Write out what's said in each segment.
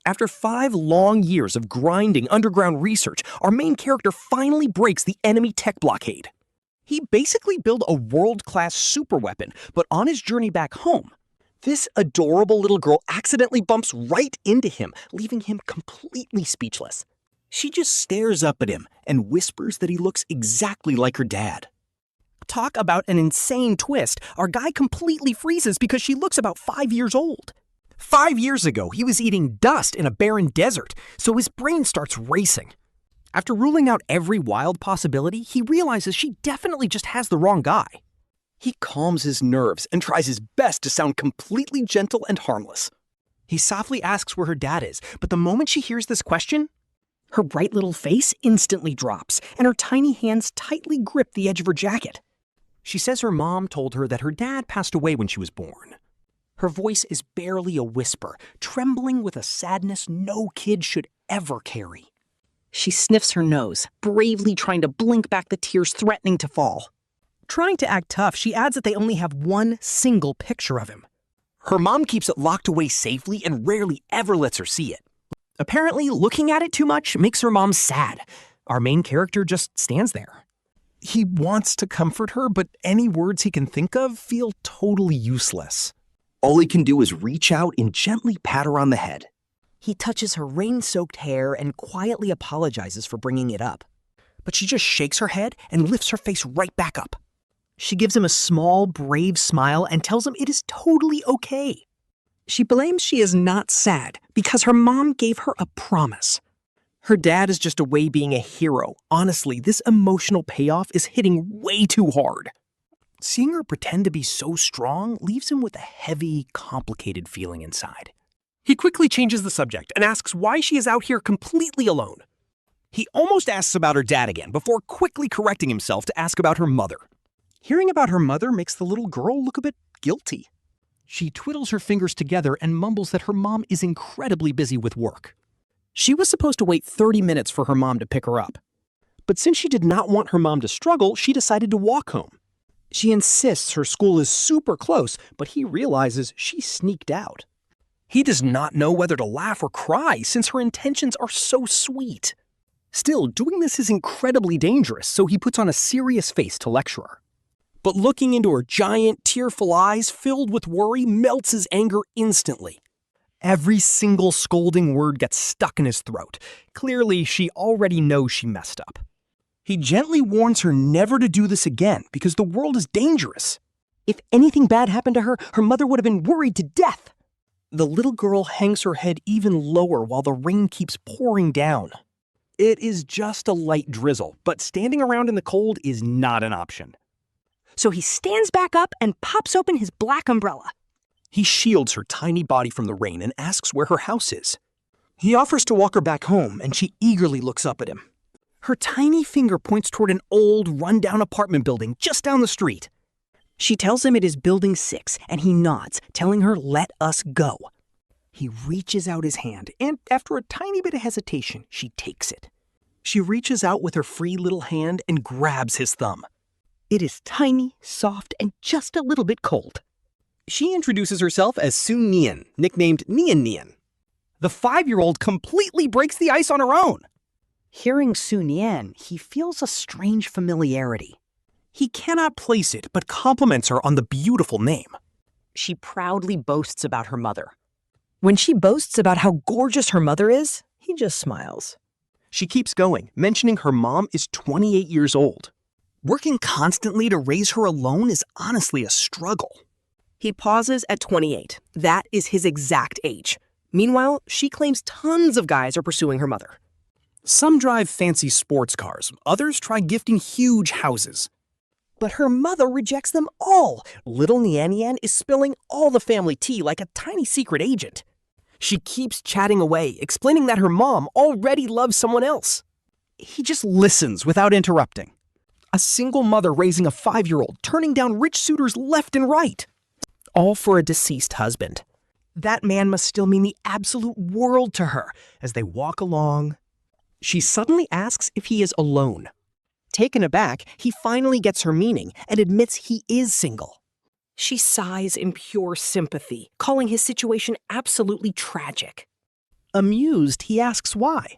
After 5 long years of grinding underground research, our main character finally breaks the enemy tech blockade. He basically built a world-class superweapon, but on his journey back home, this adorable little girl accidentally bumps right into him, leaving him completely speechless. She just stares up at him and whispers that he looks exactly like her dad. Talk about an insane twist. Our guy completely freezes because she looks about 5 years old. 5 years ago, he was eating dust in a barren desert, so his brain starts racing. After ruling out every wild possibility, he realizes she definitely just has the wrong guy. He calms his nerves and tries his best to sound completely gentle and harmless. He softly asks where her dad is, but the moment she hears this question, her bright little face instantly drops, and her tiny hands tightly grip the edge of her jacket. She says her mom told her that her dad passed away when she was born. Her voice is barely a whisper, trembling with a sadness no kid should ever carry. She sniffs her nose, bravely trying to blink back the tears threatening to fall. Trying to act tough, she adds that they only have one single picture of him. Her mom keeps it locked away safely and rarely ever lets her see it. Apparently, looking at it too much makes her mom sad. Our main character just stands there. He wants to comfort her, but any words he can think of feel totally useless. All he can do is reach out and gently pat her on the head. He touches her rain-soaked hair and quietly apologizes for bringing it up. But she just shakes her head and lifts her face right back up. She gives him a small, brave smile and tells him it is totally okay. She blames she is not sad because her mom gave her a promise. Her dad is just away being a hero. Honestly, this emotional payoff is hitting way too hard. Seeing her pretend to be so strong leaves him with a heavy, complicated feeling inside. He quickly changes the subject and asks why she is out here completely alone. He almost asks about her dad again before quickly correcting himself to ask about her mother. Hearing about her mother makes the little girl look a bit guilty. She twiddles her fingers together and mumbles that her mom is incredibly busy with work. She was supposed to wait 30 minutes for her mom to pick her up. But since she did not want her mom to struggle, she decided to walk home. She insists her school is super close, but he realizes she sneaked out. He does not know whether to laugh or cry since her intentions are so sweet. Still, doing this is incredibly dangerous, so he puts on a serious face to lecture her. But looking into her giant, tearful eyes filled with worry melts his anger instantly. Every single scolding word gets stuck in his throat. Clearly, she already knows she messed up. He gently warns her never to do this again because the world is dangerous. If anything bad happened to her, her mother would have been worried to death. The little girl hangs her head even lower while the rain keeps pouring down. It is just a light drizzle, but standing around in the cold is not an option. So he stands back up and pops open his black umbrella. He shields her tiny body from the rain and asks where her house is. He offers to walk her back home, and she eagerly looks up at him. Her tiny finger points toward an old, run-down apartment building just down the street. She tells him it is Building 6, and he nods, telling her, "Let us go." He reaches out his hand, and after a tiny bit of hesitation, she takes it. She reaches out with her free little hand and grabs his thumb. It is tiny, soft, and just a little bit cold. She introduces herself as Su Nian, nicknamed Niannian. The 5-year-old completely breaks the ice on her own. Hearing Su Nian, he feels a strange familiarity. He cannot place it, but compliments her on the beautiful name. She proudly boasts about her mother. When she boasts about how gorgeous her mother is, he just smiles. She keeps going, mentioning her mom is 28 years old. Working constantly to raise her alone is honestly a struggle. He pauses at 28. That is his exact age. Meanwhile, she claims tons of guys are pursuing her mother. Some drive fancy sports cars, others try gifting huge houses. But her mother rejects them all. Little Niannian is spilling all the family tea like a tiny secret agent. She keeps chatting away, explaining that her mom already loves someone else. He just listens without interrupting. A single mother raising a 5-year-old, turning down rich suitors left and right. All for a deceased husband. That man must still mean the absolute world to her as they walk along. She suddenly asks if he is alone. Taken aback, he finally gets her meaning and admits he is single. She sighs in pure sympathy, calling his situation absolutely tragic. Amused, he asks why.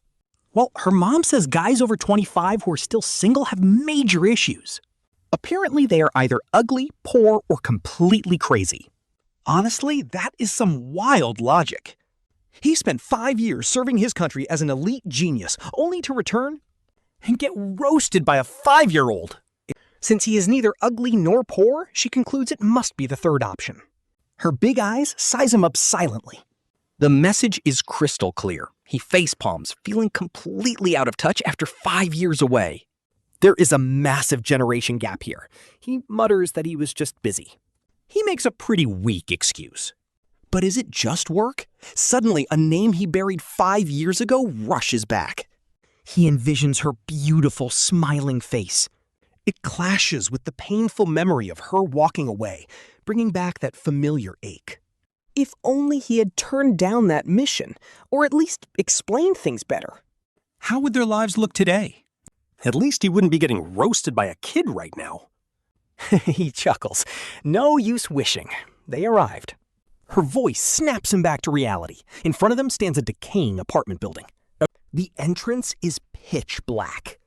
Well, her mom says guys over 25 who are still single have major issues. Apparently, they are either ugly, poor, or completely crazy. Honestly, that is some wild logic. He spent 5 years serving his country as an elite genius, only to return and get roasted by a 5-year-old. Since he is neither ugly nor poor, she concludes it must be the third option. Her big eyes size him up silently. The message is crystal clear. He facepalms, feeling completely out of touch after 5 years away. There is a massive generation gap here. He mutters that he was just busy. He makes a pretty weak excuse. But is it just work? Suddenly, a name he buried 5 years ago rushes back. He envisions her beautiful, smiling face. It clashes with the painful memory of her walking away, bringing back that familiar ache. If only he had turned down that mission, or at least explained things better. How would their lives look today? At least he wouldn't be getting roasted by a kid right now. He chuckles. No use wishing. They arrived. Her voice snaps him back to reality. In front of them stands a decaying apartment building. The entrance is pitch black.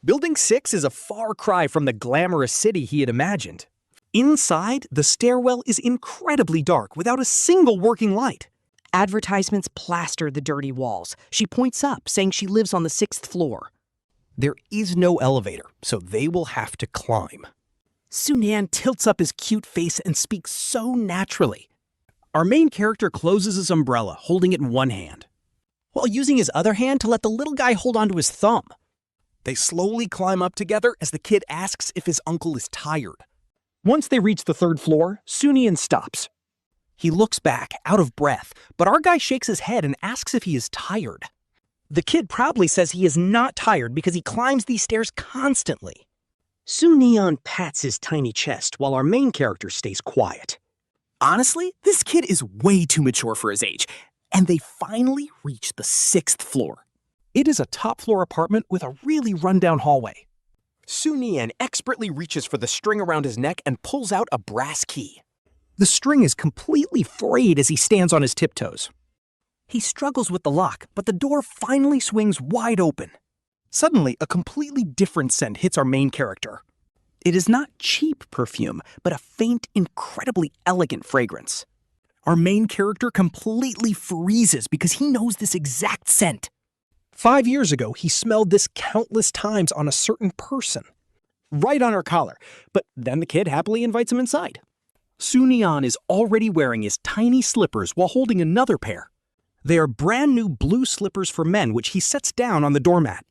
Building 6 is a far cry from the glamorous city he had imagined. Inside, the stairwell is incredibly dark without a single working light. Advertisements plaster the dirty walls. She points up, saying she lives on the 6th floor. There is no elevator, so they will have to climb. Su Nian tilts up his cute face and speaks so naturally. Our main character closes his umbrella, holding it in one hand, while using his other hand to let the little guy hold onto his thumb. They slowly climb up together as the kid asks if his uncle is tired. Once they reach the 3rd floor, Su Nian stops. He looks back, out of breath, but our guy shakes his head and asks if he is tired. The kid proudly says he is not tired because he climbs these stairs constantly. Su Nian pats his tiny chest while our main character stays quiet. Honestly, this kid is way too mature for his age, and they finally reach the 6th floor. It is a top-floor apartment with a really run-down hallway. Su Nian expertly reaches for the string around his neck and pulls out a brass key. The string is completely frayed as he stands on his tiptoes. He struggles with the lock, but the door finally swings wide open. Suddenly, a completely different scent hits our main character. It is not cheap perfume, but a faint, incredibly elegant fragrance. Our main character completely freezes because he knows this exact scent. 5 years ago, he smelled this countless times on a certain person. Right on her collar, but then the kid happily invites him inside. Su Nian is already wearing his tiny slippers while holding another pair. They are brand new blue slippers for men, which he sets down on the doormat.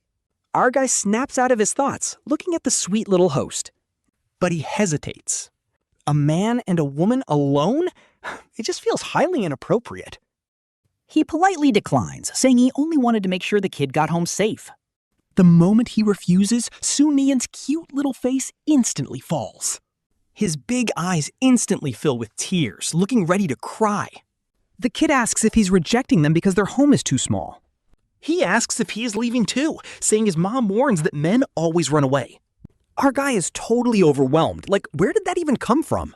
Our guy snaps out of his thoughts, looking at the sweet little host. But he hesitates. A man and a woman alone? It just feels highly inappropriate. He politely declines, saying he only wanted to make sure the kid got home safe. The moment he refuses, Su Nian's cute little face instantly falls. His big eyes instantly fill with tears, looking ready to cry. The kid asks if he's rejecting them because their home is too small. He asks if he is leaving too, saying his mom warns that men always run away. Our guy is totally overwhelmed. Like, where did that even come from?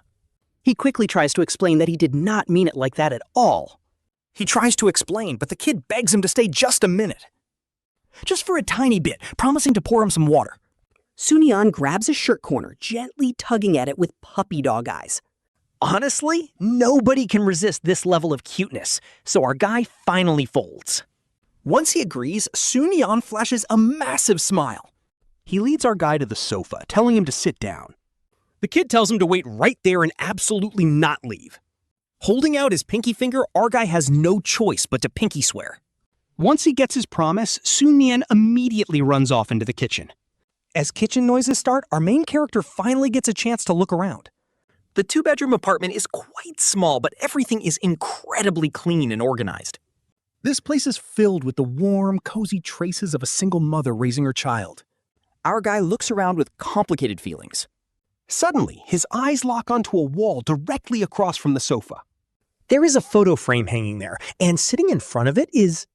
He quickly tries to explain that he did not mean it like that at all. He tries to explain, but the kid begs him to stay just a minute. Just for a tiny bit, promising to pour him some water. Su Nian grabs his shirt corner, gently tugging at it with puppy dog eyes. Honestly, nobody can resist this level of cuteness, so our guy finally folds. Once he agrees, Su Nian flashes a massive smile. He leads our guy to the sofa, telling him to sit down. The kid tells him to wait right there and absolutely not leave. Holding out his pinky finger, our guy has no choice but to pinky swear. Once he gets his promise, Su Nian immediately runs off into the kitchen. As kitchen noises start, our main character finally gets a chance to look around. The 2-bedroom apartment is quite small, but everything is incredibly clean and organized. This place is filled with the warm, cozy traces of a single mother raising her child. Our guy looks around with complicated feelings. Suddenly, his eyes lock onto a wall directly across from the sofa. There is a photo frame hanging there, and sitting in front of it is...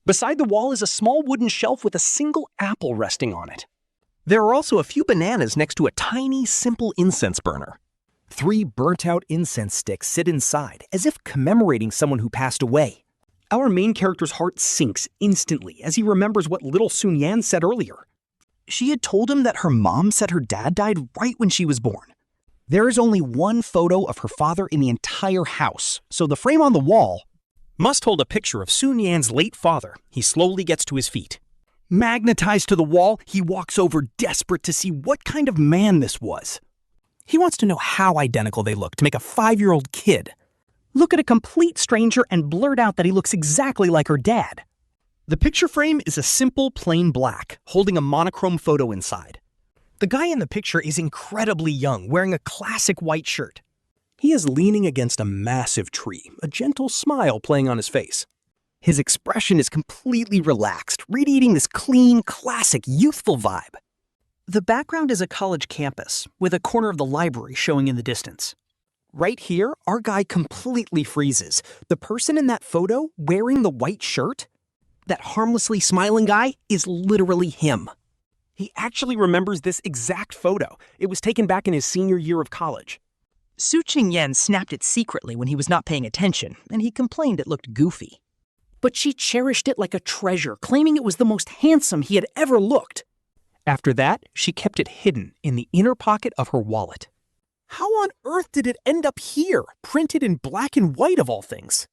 Beside the wall is a small wooden shelf with a single apple resting on it. There are also a few bananas next to a tiny, simple incense burner. 3 burnt-out incense sticks sit inside, as if commemorating someone who passed away. Our main character's heart sinks instantly as he remembers what little Su Nian said earlier. She had told him that her mom said her dad died right when she was born. There is only one photo of her father in the entire house, so the frame on the wall must hold a picture of Su Nian's late father. He slowly gets to his feet. Magnetized to the wall, he walks over desperate to see what kind of man this was. He wants to know how identical they look to make a 5-year-old kid look at a complete stranger and blurt out that he looks exactly like her dad. The picture frame is a simple plain black, holding a monochrome photo inside. The guy in the picture is incredibly young, wearing a classic white shirt. He is leaning against a massive tree, a gentle smile playing on his face. His expression is completely relaxed, radiating this clean, classic, youthful vibe. The background is a college campus, with a corner of the library showing in the distance. Right here, our guy completely freezes. The person in that photo wearing the white shirt, that harmlessly smiling guy, is literally him. He actually remembers this exact photo. It was taken back in his senior year of college. Su Qingyan snapped it secretly when he was not paying attention, and he complained it looked goofy. But she cherished it like a treasure, claiming it was the most handsome he had ever looked. After that, she kept it hidden in the inner pocket of her wallet. How on earth did it end up here, printed in black and white of all things?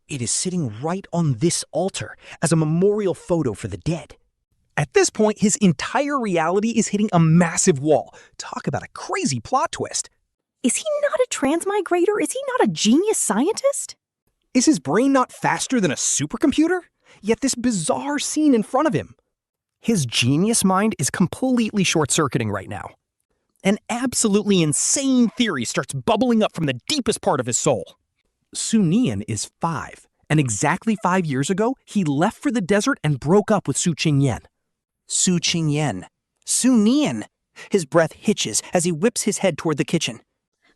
It is sitting right on this altar as a memorial photo for the dead. At this point, his entire reality is hitting a massive wall. Talk about a crazy plot twist. Is he not a transmigrator? Is he not a genius scientist? Is his brain not faster than a supercomputer? Yet this bizarre scene in front of him. His genius mind is completely short-circuiting right now. An absolutely insane theory starts bubbling up from the deepest part of his soul. Su Nian is 5, and exactly 5 years ago, he left for the desert and broke up with Su Qingyan. Su Qingyan. Su Nian. His breath hitches as he whips his head toward the kitchen.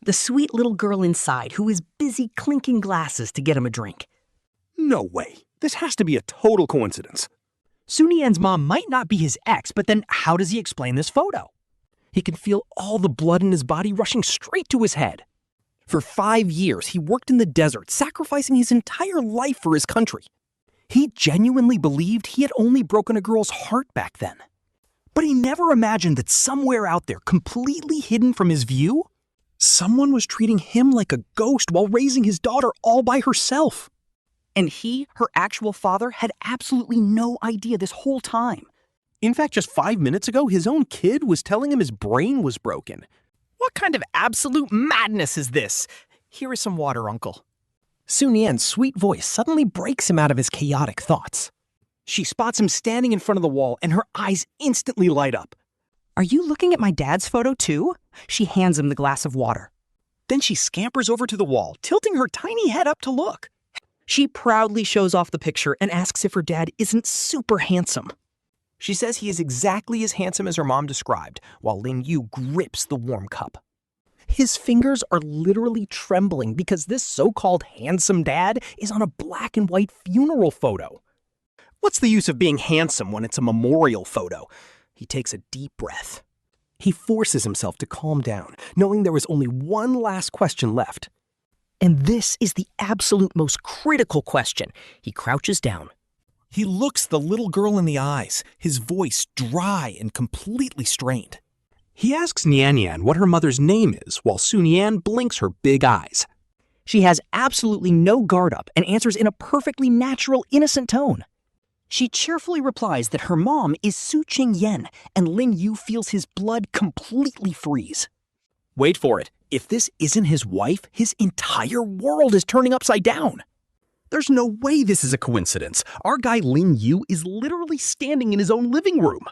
The sweet little girl inside who is busy clinking glasses to get him a drink. No way. This has to be a total coincidence. Su Nian's mom might not be his ex, but then how does he explain this photo? He can feel all the blood in his body rushing straight to his head. For 5 years, he worked in the desert, sacrificing his entire life for his country. He genuinely believed he had only broken a girl's heart back then. But he never imagined that somewhere out there, completely hidden from his view, someone was treating him like a ghost while raising his daughter all by herself. And he, her actual father, had absolutely no idea this whole time. In fact, just 5 minutes ago, his own kid was telling him his brain was broken. What kind of absolute madness is this? Here is some water, Uncle. Su Nian's sweet voice suddenly breaks him out of his chaotic thoughts. She spots him standing in front of the wall, and her eyes instantly light up. Are you looking at my dad's photo too? She hands him the glass of water. Then she scampers over to the wall, tilting her tiny head up to look. She proudly shows off the picture and asks if her dad isn't super handsome. She says he is exactly as handsome as her mom described, while Lin Yu grips the warm cup. His fingers are literally trembling because this so-called handsome dad is on a black and white funeral photo. What's the use of being handsome when it's a memorial photo? He takes a deep breath. He forces himself to calm down, knowing there is only one last question left. And this is the absolute most critical question. He crouches down. He looks the little girl in the eyes, his voice dry and completely strained. He asks Niannian what her mother's name is, while Su Nian blinks her big eyes. She has absolutely no guard up and answers in a perfectly natural, innocent tone. She cheerfully replies that her mom is Su Qingyan, and Lin Yu feels his blood completely freeze. Wait for it. If this isn't his wife, his entire world is turning upside down. There's no way this is a coincidence. Our guy Lin Yu is literally standing in his own living room.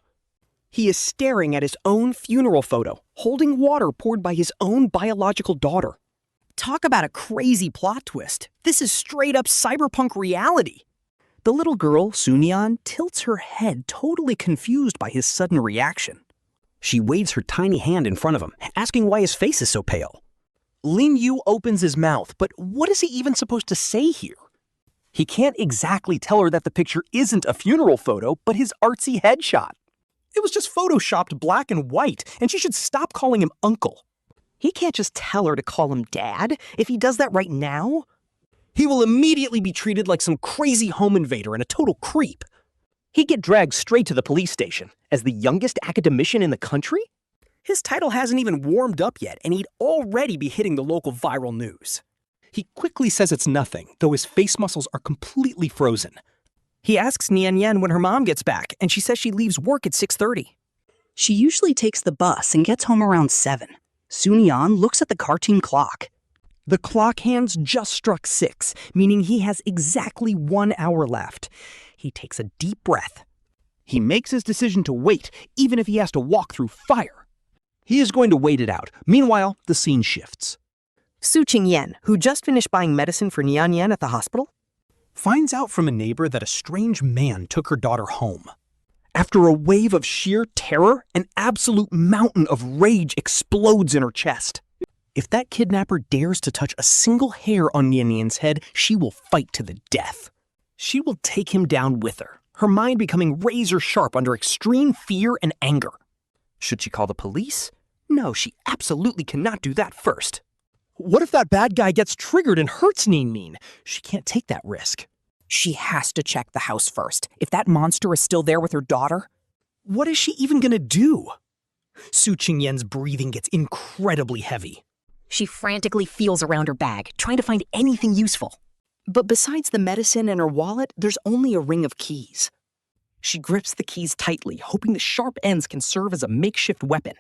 He is staring at his own funeral photo, holding water poured by his own biological daughter. Talk about a crazy plot twist. This is straight up cyberpunk reality. The little girl, Su Nian, tilts her head, totally confused by his sudden reaction. She waves her tiny hand in front of him, asking why his face is so pale. Lin Yu opens his mouth, but what is he even supposed to say here? He can't exactly tell her that the picture isn't a funeral photo, but his artsy headshot. It was just photoshopped black and white, and she should stop calling him uncle. He can't just tell her to call him dad. If he does that right now... He will immediately be treated like some crazy home invader and a total creep. He'd get dragged straight to the police station as the youngest academician in the country? His title hasn't even warmed up yet, and he'd already be hitting the local viral news. He quickly says it's nothing, though his face muscles are completely frozen. He asks Niannian when her mom gets back, and she says she leaves work at 6:30. She usually takes the bus and gets home around 7. Su Nian looks at the cartoon clock. The clock hands just struck 6, meaning he has exactly 1 hour left. He takes a deep breath. He makes his decision to wait, even if he has to walk through fire. He is going to wait it out. Meanwhile, the scene shifts. Su Qingyan, who just finished buying medicine for Niannian at the hospital, finds out from a neighbor that a strange man took her daughter home. After a wave of sheer terror, an absolute mountain of rage explodes in her chest. If that kidnapper dares to touch a single hair on Niannian's head, she will fight to the death. She will take him down with her mind becoming razor sharp under extreme fear and anger. Should she call the police? No, she absolutely cannot do that first. What if that bad guy gets triggered and hurts Nini? She can't take that risk. She has to check the house first. If that monster is still there with her daughter, what is she even gonna do? Su Qingyan's breathing gets incredibly heavy. She frantically feels around her bag, trying to find anything useful. But besides the medicine and her wallet, there's only a ring of keys. She grips the keys tightly, hoping the sharp ends can serve as a makeshift weapon.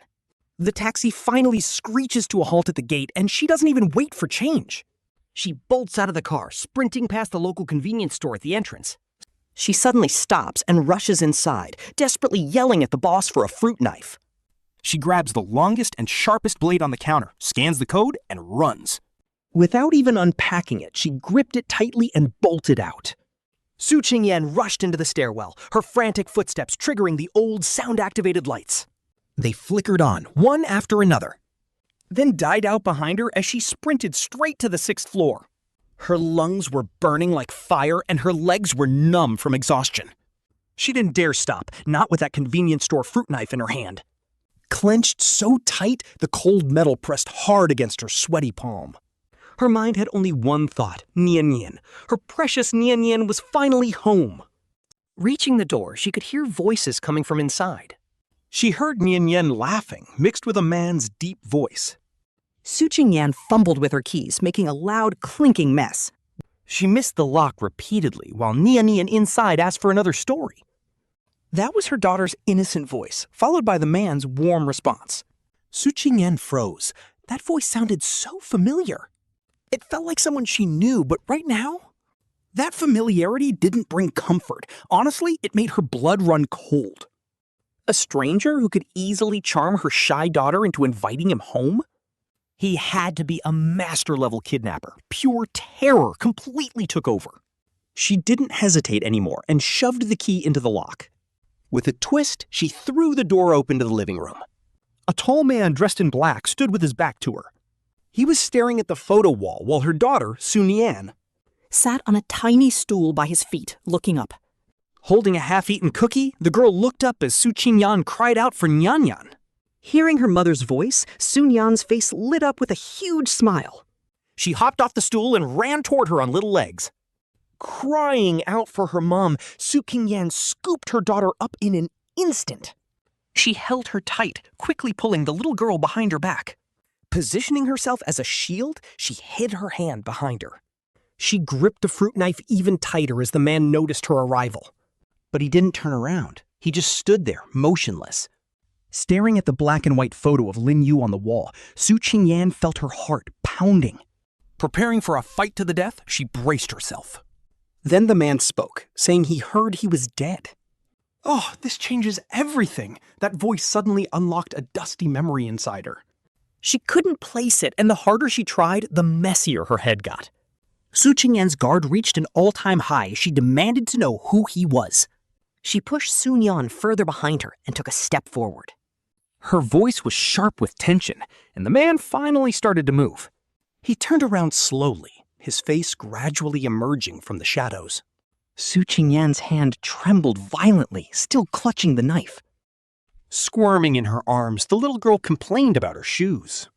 The taxi finally screeches to a halt at the gate, and she doesn't even wait for change. She bolts out of the car, sprinting past the local convenience store at the entrance. She suddenly stops and rushes inside, desperately yelling at the boss for a fruit knife. She grabs the longest and sharpest blade on the counter, scans the code, and runs. Without even unpacking it, she gripped it tightly and bolted out. Su Qingyan rushed into the stairwell, her frantic footsteps triggering the old sound-activated lights. They flickered on, one after another, then died out behind her as she sprinted straight to the 6th floor. Her lungs were burning like fire and her legs were numb from exhaustion. She didn't dare stop, not with that convenience store fruit knife in her hand. Clenched so tight, the cold metal pressed hard against her sweaty palm. Her mind had only one thought, Niannian. Her precious Niannian was finally home. Reaching the door, she could hear voices coming from inside. She heard Niannian laughing, mixed with a man's deep voice. Su Qingyan fumbled with her keys, making a loud, clinking mess. She missed the lock repeatedly, while Niannian inside asked for another story. That was her daughter's innocent voice, followed by the man's warm response. Su Qingyan froze. That voice sounded so familiar. It felt like someone she knew, but right now, that familiarity didn't bring comfort. Honestly, it made her blood run cold. A stranger who could easily charm her shy daughter into inviting him home? He had to be a master-level kidnapper. Pure terror completely took over. She didn't hesitate anymore and shoved the key into the lock. With a twist, she threw the door open to the living room. A tall man dressed in black stood with his back to her. He was staring at the photo wall while her daughter, Su Nian, sat on a tiny stool by his feet, looking up. Holding a half-eaten cookie, the girl looked up as Su Qingyan cried out for Niannian. Hearing her mother's voice, Su Nian's face lit up with a huge smile. She hopped off the stool and ran toward her on little legs. Crying out for her mom, Su Qingyan scooped her daughter up in an instant. She held her tight, quickly pulling the little girl behind her back. Positioning herself as a shield, she hid her hand behind her. She gripped the fruit knife even tighter as the man noticed her arrival. But he didn't turn around. He just stood there, motionless. Staring at the black and white photo of Lin Yu on the wall, Su Qingyan felt her heart pounding. Preparing for a fight to the death, she braced herself. Then the man spoke, saying he heard he was dead. Oh, this changes everything. That voice suddenly unlocked a dusty memory inside her. She couldn't place it, and the harder she tried, the messier her head got. Su Qingyan's guard reached an all-time high as she demanded to know who he was. She pushed Su Nian further behind her and took a step forward. Her voice was sharp with tension, and the man finally started to move. He turned around slowly, his face gradually emerging from the shadows. Su Qingyan's hand trembled violently, still clutching the knife. Squirming in her arms, the little girl complained about her shoes.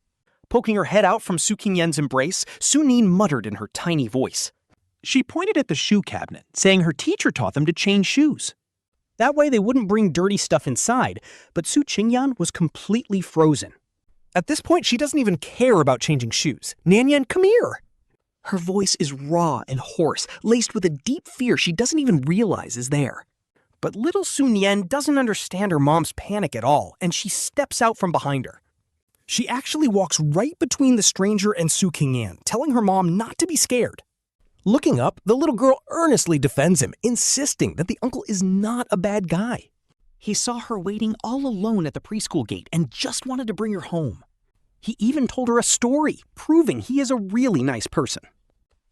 Poking her head out from Su Qingyan's embrace, Su Nian muttered in her tiny voice. She pointed at the shoe cabinet, saying her teacher taught them to change shoes. That way they wouldn't bring dirty stuff inside, but Su Qingyan was completely frozen. At this point, she doesn't even care about changing shoes. Niannian, come here! Her voice is raw and hoarse, laced with a deep fear she doesn't even realize is there. But little Su Nian doesn't understand her mom's panic at all, and she steps out from behind her. She actually walks right between the stranger and Su Qingyan, telling her mom not to be scared. Looking up, the little girl earnestly defends him, insisting that the uncle is not a bad guy. He saw her waiting all alone at the preschool gate and just wanted to bring her home. He even told her a story, proving he is a really nice person.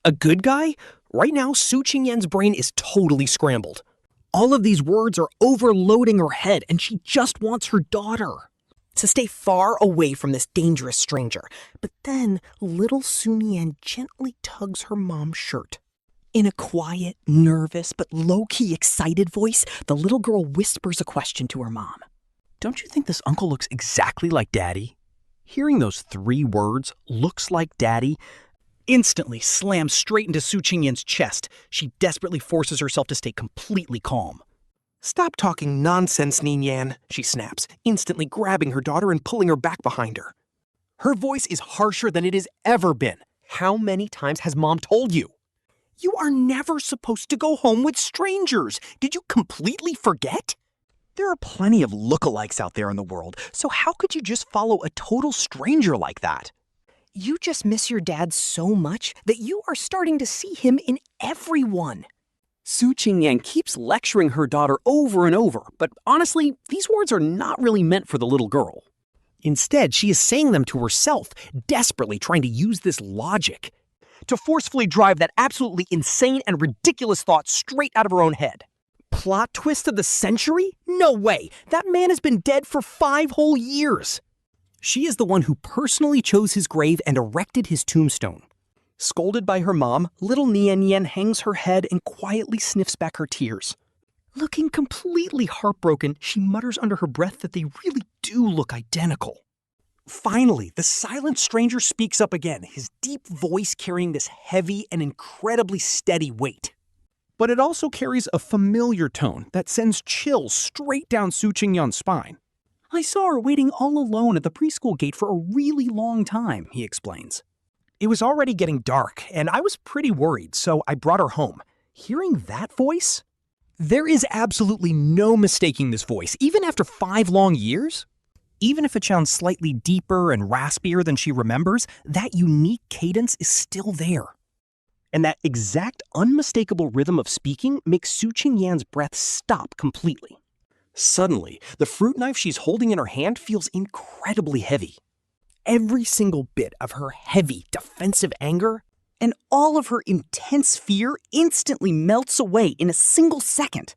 A good guy? Right now, Su Qingyan's brain is totally scrambled. All of these words are overloading her head, and she just wants her daughter to stay far away from this dangerous stranger. But then, little Su Nian gently tugs her mom's shirt. In a quiet, nervous, but low-key excited voice, the little girl whispers a question to her mom. Don't you think this uncle looks exactly like Daddy? Hearing those 3 words, looks like Daddy, instantly slams straight into Su Qingyan's chest. She desperately forces herself to stay completely calm. Stop talking nonsense, Niannian, she snaps, instantly grabbing her daughter and pulling her back behind her. Her voice is harsher than it has ever been. How many times has Mom told you? You are never supposed to go home with strangers. Did you completely forget? There are plenty of lookalikes out there in the world, so how could you just follow a total stranger like that? You just miss your dad so much that you are starting to see him in everyone. Su Qingyan keeps lecturing her daughter over and over, but honestly, these words are not really meant for the little girl. Instead, she is saying them to herself, desperately trying to use this logic to forcefully drive that absolutely insane and ridiculous thought straight out of her own head. Plot twist of the century? No way! That man has been dead for 5 whole years! She is the one who personally chose his grave and erected his tombstone. Scolded by her mom, little Niannian hangs her head and quietly sniffs back her tears. Looking completely heartbroken, she mutters under her breath that they really do look identical. Finally, the silent stranger speaks up again, his deep voice carrying this heavy and incredibly steady weight. But it also carries a familiar tone that sends chills straight down Su Qingyan's spine. I saw her waiting all alone at the preschool gate for a really long time, he explains. It was already getting dark, and I was pretty worried, so I brought her home. Hearing that voice? There is absolutely no mistaking this voice, even after 5 long years. Even if it sounds slightly deeper and raspier than she remembers, that unique cadence is still there. And that exact unmistakable rhythm of speaking makes Su Qingyan's breath stop completely. Suddenly, the fruit knife she's holding in her hand feels incredibly heavy. Every single bit of her heavy, defensive anger and all of her intense fear instantly melts away in a single second.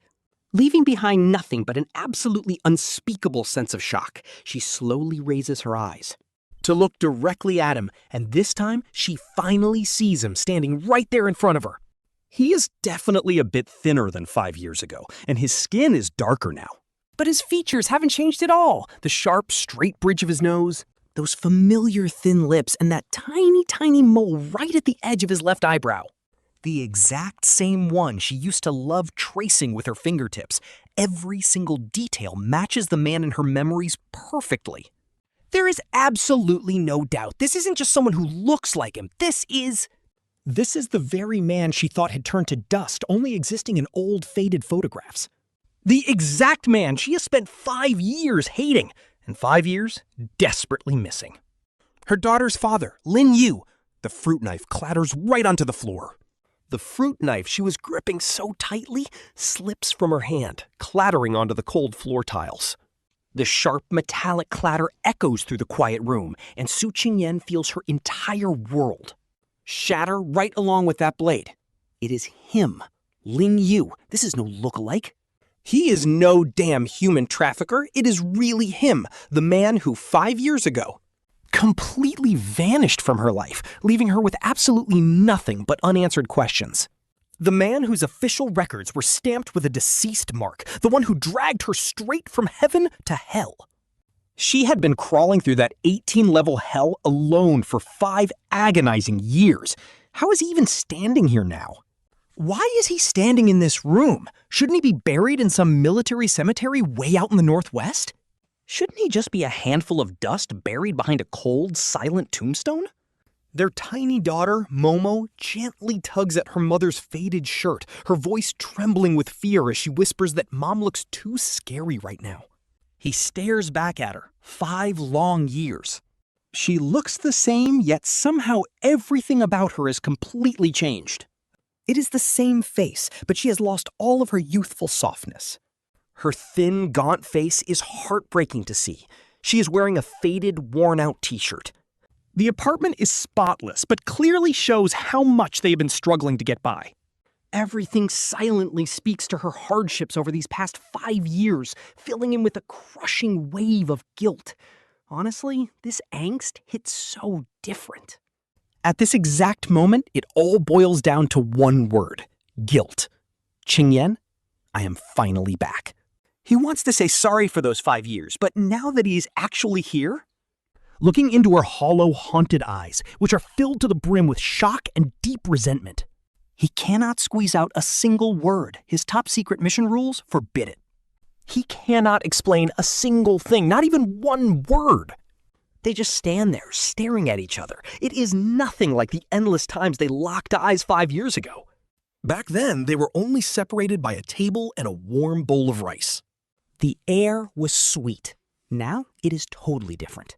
Leaving behind nothing but an absolutely unspeakable sense of shock, she slowly raises her eyes to look directly at him, and this time she finally sees him standing right there in front of her. He is definitely a bit thinner than 5 years ago, and his skin is darker now. But his features haven't changed at all. The sharp, straight bridge of his nose, those familiar thin lips, and that tiny mole right at the edge of his left eyebrow. The exact same one she used to love tracing with her fingertips. Every single detail matches the man in her memories perfectly. There is absolutely no doubt. This isn't just someone who looks like him. This is the very man she thought had turned to dust, only existing in old, faded photographs. The exact man she has spent 5 years hating, and 5 years desperately missing. Her daughter's father, Lin Yu. The fruit knife clatters right onto the floor. The fruit knife she was gripping so tightly slips from her hand, clattering onto the cold floor tiles. The sharp metallic clatter echoes through the quiet room, and Su Qingyan feels her entire world shatter right along with that blade. It is him, Lin Yu. This is no lookalike. He is no damn human trafficker. It is really him, the man who 5 years ago completely vanished from her life, leaving her with absolutely nothing but unanswered questions. The man whose official records were stamped with a deceased mark, the one who dragged her straight from heaven to hell. She had been crawling through that 18-level hell alone for 5 agonizing years. How is he even standing here now? Why is he standing in this room? Shouldn't he be buried in some military cemetery way out in the northwest? Shouldn't he just be a handful of dust buried behind a cold, silent tombstone? Their tiny daughter, Momo, gently tugs at her mother's faded shirt, her voice trembling with fear as she whispers that Mom looks too scary right now. He stares back at her, 5 long years. She looks the same, yet somehow everything about her is completely changed. It is the same face, but she has lost all of her youthful softness. Her thin, gaunt face is heartbreaking to see. She is wearing a faded, worn-out t-shirt. The apartment is spotless, but clearly shows how much they have been struggling to get by. Everything silently speaks to her hardships over these past 5 years, filling him with a crushing wave of guilt. Honestly, this angst hits so different. At this exact moment, it all boils down to one word: guilt. Qingyan, I am finally back. He wants to say sorry for those 5 years, but now that he is actually here, looking into her hollow, haunted eyes, which are filled to the brim with shock and deep resentment, he cannot squeeze out a single word. His top-secret mission rules forbid it. He cannot explain a single thing, not even one word. They just stand there, staring at each other. It is nothing like the endless times they locked eyes 5 years ago. Back then, they were only separated by a table and a warm bowl of rice. The air was sweet. Now, it is totally different.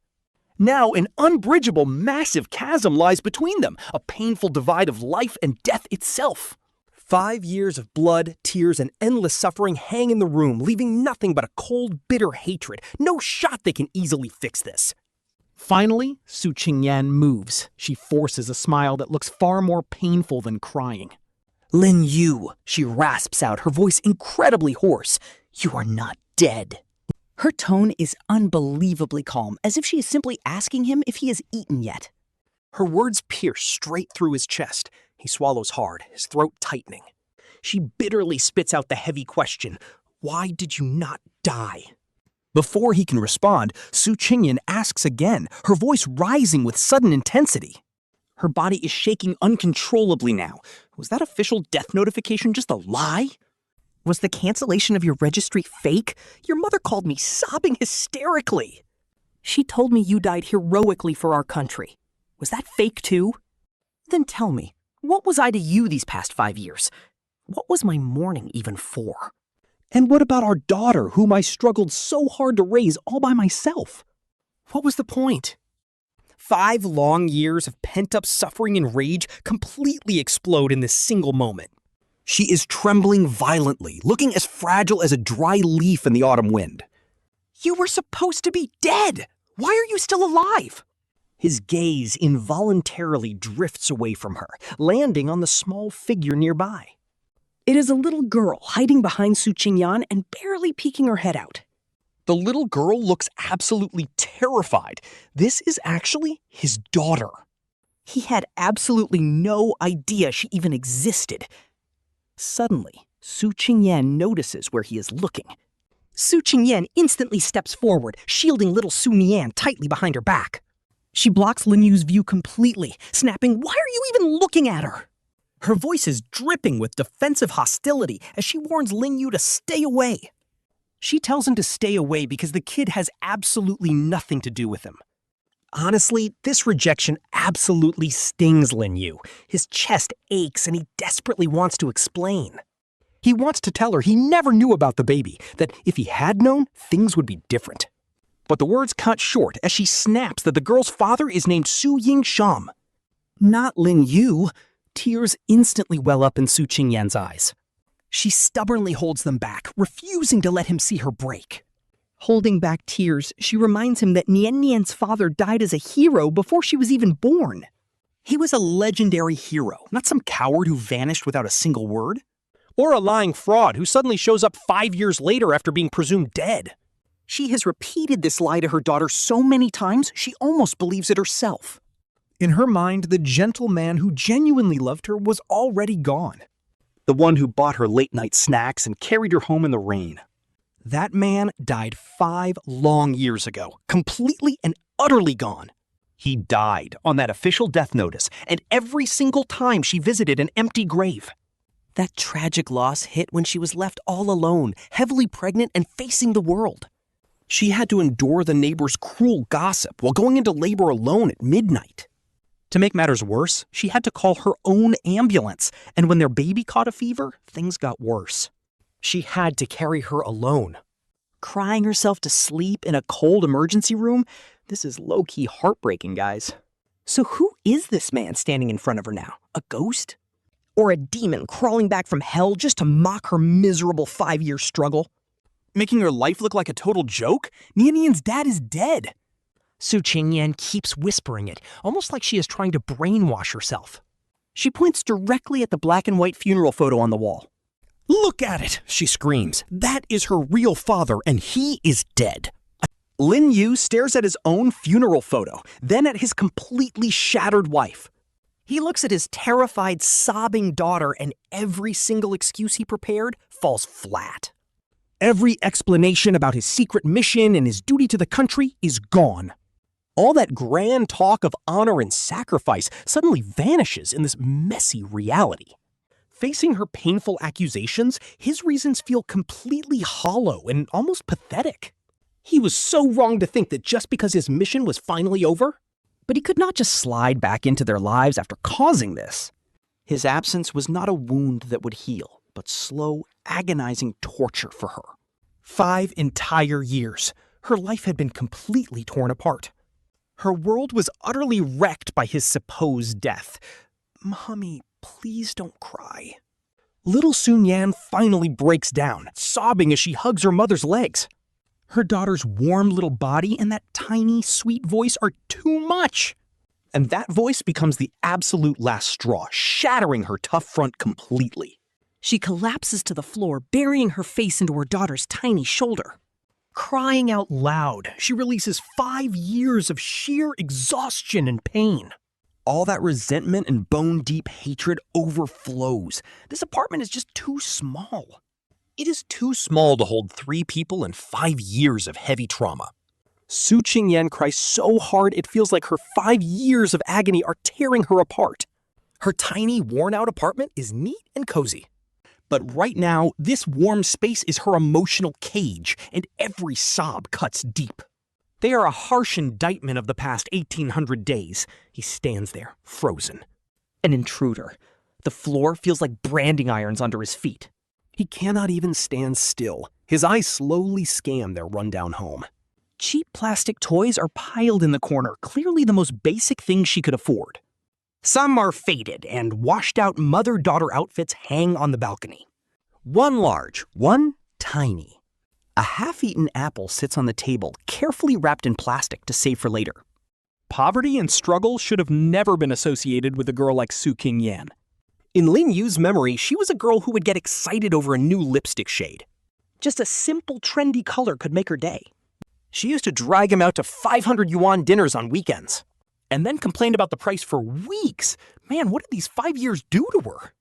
Now, an unbridgeable, massive chasm lies between them, a painful divide of life and death itself. 5 years of blood, tears, and endless suffering hang in the room, leaving nothing but a cold, bitter hatred. No shot they can easily fix this. Finally, Su Qingyan moves. She forces a smile that looks far more painful than crying. Lin Yu, she rasps out, her voice incredibly hoarse. You are not dead. Her tone is unbelievably calm, as if she is simply asking him if he has eaten yet. Her words pierce straight through his chest. He swallows hard, his throat tightening. She bitterly spits out the heavy question, why did you not die? Before he can respond, Su Qingyan asks again, her voice rising with sudden intensity. Her body is shaking uncontrollably now. Was that official death notification just a lie? Was the cancellation of your registry fake? Your mother called me sobbing hysterically. She told me you died heroically for our country. Was that fake too? Then tell me, what was I to you these past 5 years? What was my mourning even for? And what about our daughter, whom I struggled so hard to raise all by myself? What was the point? 5 long years of pent-up suffering and rage completely explode in this single moment. She is trembling violently, looking as fragile as a dry leaf in the autumn wind. You were supposed to be dead! Why are you still alive? His gaze involuntarily drifts away from her, landing on the small figure nearby. It is a little girl hiding behind Su Qingyan and barely peeking her head out. The little girl looks absolutely terrified. This is actually his daughter. He had absolutely no idea she even existed. Suddenly, Su Qingyan notices where he is looking. Su Qingyan instantly steps forward, shielding little Su Nian tightly behind her back. She blocks Lin Yu's view completely, snapping, "Why are you even looking at her?" Her voice is dripping with defensive hostility as she warns Lin Yu to stay away. She tells him to stay away because the kid has absolutely nothing to do with him. Honestly, this rejection absolutely stings Lin Yu. His chest aches and he desperately wants to explain. He wants to tell her he never knew about the baby, that if he had known, things would be different. But the words cut short as she snaps that the girl's father is named Su Yingsham. Not Lin Yu. Tears instantly well up in Su Qingyan's eyes. She stubbornly holds them back, refusing to let him see her break. Holding back tears, she reminds him that Niannian's father died as a hero before she was even born. He was a legendary hero, not some coward who vanished without a single word. Or a lying fraud who suddenly shows up 5 years later after being presumed dead. She has repeated this lie to her daughter so many times, she almost believes it herself. In her mind, the gentle man who genuinely loved her was already gone. The one who bought her late-night snacks and carried her home in the rain. That man died 5 long years ago, completely and utterly gone. He died on that official death notice, and every single time she visited an empty grave. That tragic loss hit when she was left all alone, heavily pregnant and facing the world. She had to endure the neighbors' cruel gossip while going into labor alone at midnight. To make matters worse, she had to call her own ambulance, and when their baby caught a fever, things got worse. She had to carry her alone. Crying herself to sleep in a cold emergency room? This is low-key heartbreaking, guys. So who is this man standing in front of her now? A ghost? Or a demon crawling back from hell just to mock her miserable 5-year struggle? Making her life look like a total joke? Niannian's dad is dead. Su Qingyan keeps whispering it, almost like she is trying to brainwash herself. She points directly at the black and white funeral photo on the wall. Look at it, she screams. That is her real father, and he is dead. Lin Yu stares at his own funeral photo, then at his completely shattered wife. He looks at his terrified, sobbing daughter, and every single excuse he prepared falls flat. Every explanation about his secret mission and his duty to the country is gone. All that grand talk of honor and sacrifice suddenly vanishes in this messy reality. Facing her painful accusations, his reasons feel completely hollow and almost pathetic. He was so wrong to think that just because his mission was finally over. But he could not just slide back into their lives after causing this. His absence was not a wound that would heal, but slow, agonizing torture for her. 5 entire years, her life had been completely torn apart. Her world was utterly wrecked by his supposed death. Mommy, please don't cry. Little Su Nian finally breaks down, sobbing as she hugs her mother's legs. Her daughter's warm little body and that tiny, sweet voice are too much. And that voice becomes the absolute last straw, shattering her tough front completely. She collapses to the floor, burying her face into her daughter's tiny shoulder. Crying out loud, she releases 5 years of sheer exhaustion and pain. All that resentment and bone-deep hatred overflows. This apartment is just too small. It is too small to hold 3 people and 5 years of heavy trauma. Su Qingyan cries so hard it feels like her 5 years of agony are tearing her apart. Her tiny, worn-out apartment is neat and cozy. But right now, this warm space is her emotional cage, and every sob cuts deep. They are a harsh indictment of the past 1,800 days. He stands there, frozen. An intruder. The floor feels like branding irons under his feet. He cannot even stand still. His eyes slowly scan their rundown home. Cheap plastic toys are piled in the corner, clearly the most basic things she could afford. Some are faded, and washed-out mother-daughter outfits hang on the balcony. One large, one tiny. A half-eaten apple sits on the table, carefully wrapped in plastic to save for later. Poverty and struggle should have never been associated with a girl like Su Qingyan. In Lin Yu's memory, she was a girl who would get excited over a new lipstick shade. Just a simple, trendy color could make her day. She used to drag him out to 500 yuan dinners on weekends, and then complained about the price for weeks. Man, what did these 5 years do to her?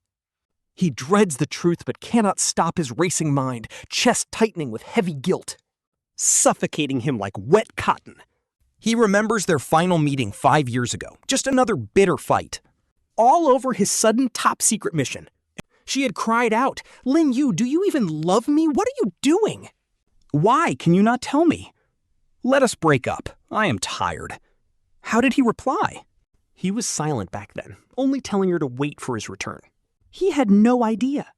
He dreads the truth but cannot stop his racing mind, chest tightening with heavy guilt, suffocating him like wet cotton. He remembers their final meeting 5 years ago, just another bitter fight. All over his sudden top-secret mission. She had cried out, "Lin Yu, do you even love me? What are you doing? Why can you not tell me? Let us break up. I am tired." How did he reply? He was silent back then, only telling her to wait for his return. He had no idea.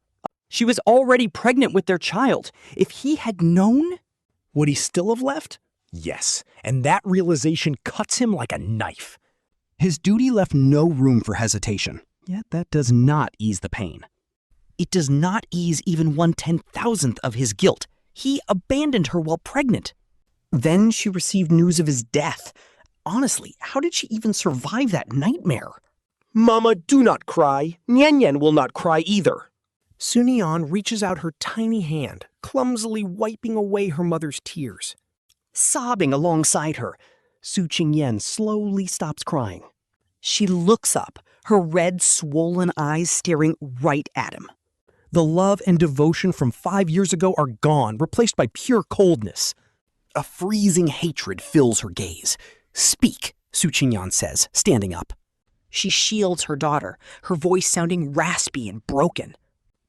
She was already pregnant with their child. If he had known... Would he still have left? Yes, and that realization cuts him like a knife. His duty left no room for hesitation, yet that does not ease the pain. It does not ease even 1/10,000th of his guilt. He abandoned her while pregnant. Then she received news of his death. Honestly, how did she even survive that nightmare? Mama, do not cry. Niannian will not cry either. Su Nian reaches out her tiny hand, clumsily wiping away her mother's tears. Sobbing alongside her, Su Qingyan slowly stops crying. She looks up, her red, swollen eyes staring right at him. The love and devotion from 5 years ago are gone, replaced by pure coldness. A freezing hatred fills her gaze. "Speak," Su Qingyan says, standing up. She shields her daughter, her voice sounding raspy and broken.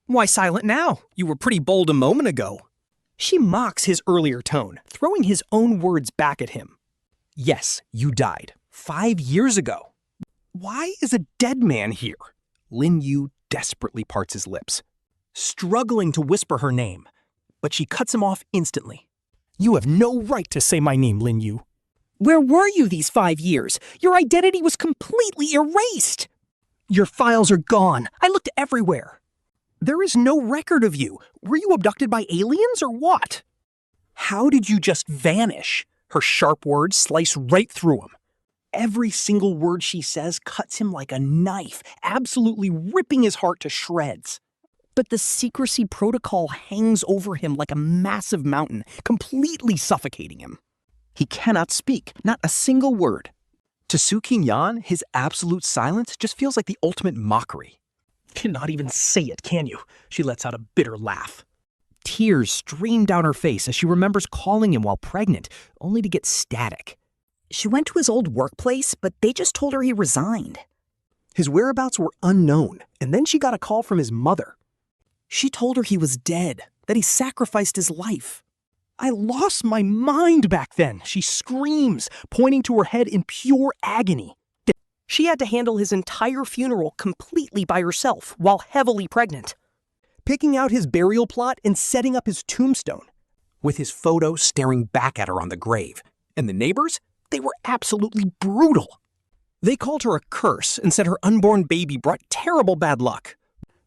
Why silent now? You were pretty bold a moment ago. She mocks his earlier tone, throwing his own words back at him. Yes, you died. 5 years ago. Why is a dead man here? Lin Yu desperately parts his lips, struggling to whisper her name, but she cuts him off instantly. You have no right to say my name, Lin Yu. Where were you these 5 years? Your identity was completely erased. Your files are gone. I looked everywhere. There is no record of you. Were you abducted by aliens or what? How did you just vanish? Her sharp words slice right through him. Every single word she says cuts him like a knife, absolutely ripping his heart to shreds. But the secrecy protocol hangs over him like a massive mountain, completely suffocating him. He cannot speak, not a single word. To Su Qingyan, his absolute silence just feels like the ultimate mockery. Cannot even say it, can you? She lets out a bitter laugh. Tears stream down her face as she remembers calling him while pregnant, only to get static. She went to his old workplace, but they just told her he resigned. His whereabouts were unknown, and then she got a call from his mother. She told her he was dead, that he sacrificed his life. I lost my mind back then, she screams, pointing to her head in pure agony. She had to handle his entire funeral completely by herself while heavily pregnant, picking out his burial plot and setting up his tombstone, with his photo staring back at her on the grave. And the neighbors? They were absolutely brutal. They called her a curse and said her unborn baby brought terrible bad luck.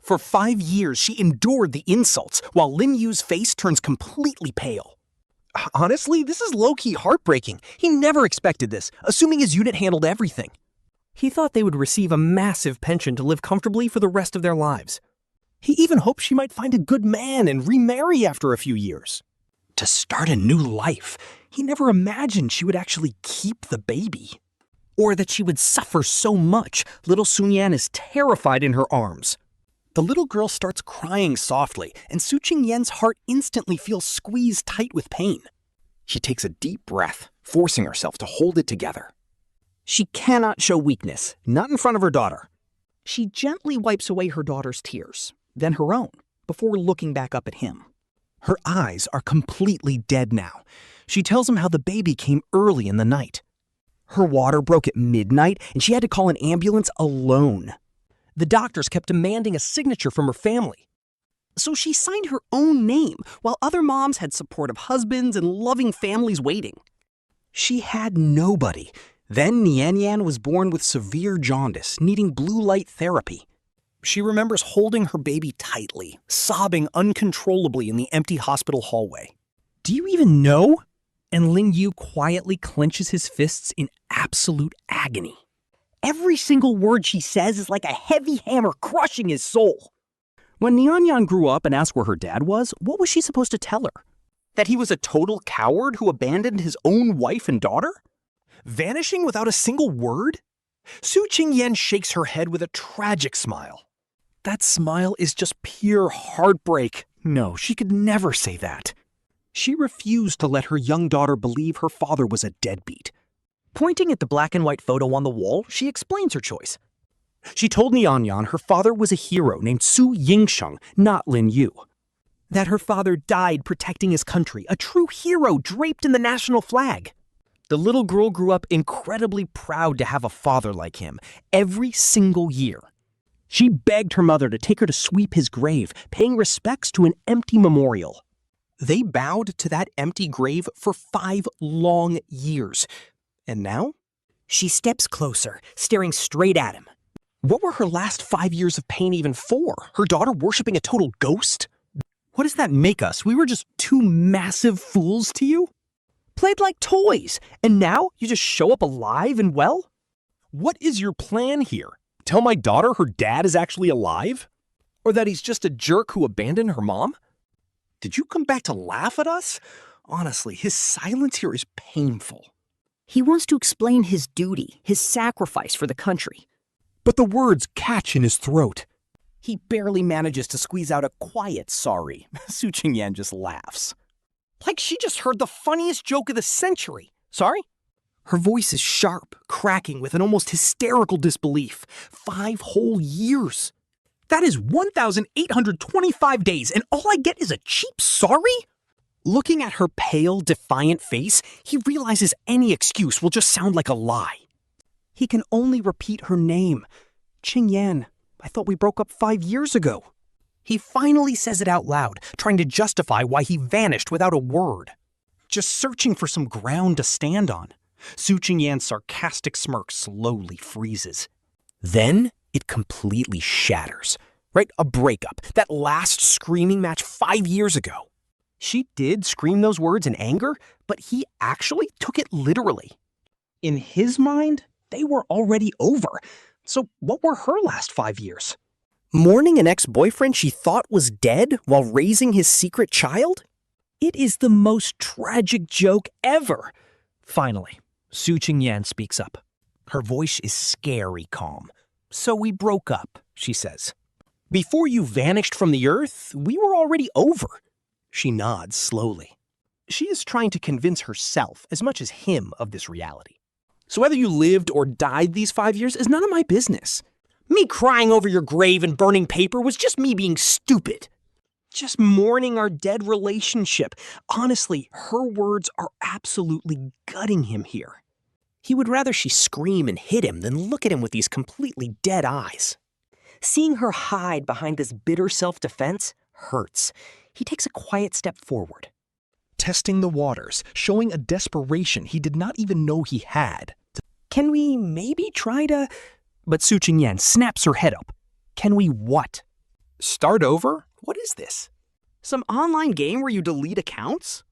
For 5 years, she endured the insults while Lin Yu's face turns completely pale. Honestly, this is low-key heartbreaking. He never expected this, assuming his unit handled everything. He thought they would receive a massive pension to live comfortably for the rest of their lives. He even hoped she might find a good man and remarry after a few years. To start a new life, he never imagined she would actually keep the baby. Or that she would suffer so much, little Su Nian is terrified in her arms. The little girl starts crying softly, and Su Qingyan's heart instantly feels squeezed tight with pain. She takes a deep breath, forcing herself to hold it together. She cannot show weakness, not in front of her daughter. She gently wipes away her daughter's tears, then her own, before looking back up at him. Her eyes are completely dead now. She tells him how the baby came early in the night. Her water broke at midnight, and she had to call an ambulance alone. The doctors kept demanding a signature from her family. So she signed her own name, while other moms had supportive husbands and loving families waiting. She had nobody. Then Niannian was born with severe jaundice, needing blue light therapy. She remembers holding her baby tightly, sobbing uncontrollably in the empty hospital hallway. Do you even know? And Lin Yu quietly clenches his fists in absolute agony. Every single word she says is like a heavy hammer crushing his soul. When Niannian grew up and asked where her dad was, what was she supposed to tell her? That he was a total coward who abandoned his own wife and daughter? Vanishing without a single word? Su Qingyan shakes her head with a tragic smile. That smile is just pure heartbreak. No, she could never say that. She refused to let her young daughter believe her father was a deadbeat. Pointing at the black and white photo on the wall, she explains her choice. She told Niannian her father was a hero named Su Yingsheng, not Lin Yu. That her father died protecting his country, a true hero draped in the national flag. The little girl grew up incredibly proud to have a father like him, every single year. She begged her mother to take her to sweep his grave, paying respects to an empty memorial. They bowed to that empty grave for 5 long years. And now? She steps closer, staring straight at him. What were her last 5 years of pain even for? Her daughter worshipping a total ghost? What does that make us? We were just 2 massive fools to you? Played like toys, and now you just show up alive and well? What is your plan here? Tell my daughter her dad is actually alive? Or that he's just a jerk who abandoned her mom? Did you come back to laugh at us? Honestly, his silence here is painful. He wants to explain his duty, his sacrifice for the country. But the words catch in his throat. He barely manages to squeeze out a quiet sorry. Su Qingyan just laughs. Like she just heard the funniest joke of the century. Sorry? Her voice is sharp, cracking with an almost hysterical disbelief. 5 whole years. That is 1,825 days, and all I get is a cheap sorry? Looking at her pale, defiant face, he realizes any excuse will just sound like a lie. He can only repeat her name. Qingyan, I thought we broke up 5 years ago. He finally says it out loud, trying to justify why he vanished without a word. Just searching for some ground to stand on. Su Qingyan's sarcastic smirk slowly freezes. Then it completely shatters. Right? A breakup. That last screaming match 5 years ago. She did scream those words in anger, but he actually took it literally. In his mind, they were already over. So what were her last 5 years? Mourning an ex-boyfriend she thought was dead while raising his secret child? It is the most tragic joke ever. Finally, Su Qingyan speaks up. Her voice is scary calm. So we broke up, she says. Before you vanished from the earth, we were already over. She nods slowly. She is trying to convince herself as much as him of this reality. So whether you lived or died these 5 years is none of my business. Me crying over your grave and burning paper was just me being stupid. Just mourning our dead relationship. Honestly, her words are absolutely gutting him here. He would rather she scream and hit him than look at him with these completely dead eyes. Seeing her hide behind this bitter self-defense hurts. He takes a quiet step forward. Testing the waters, showing a desperation he did not even know he had. Can we maybe try to... But Su Qingyan snaps her head up. Can we what? Start over? What is this? Some online game where you delete accounts?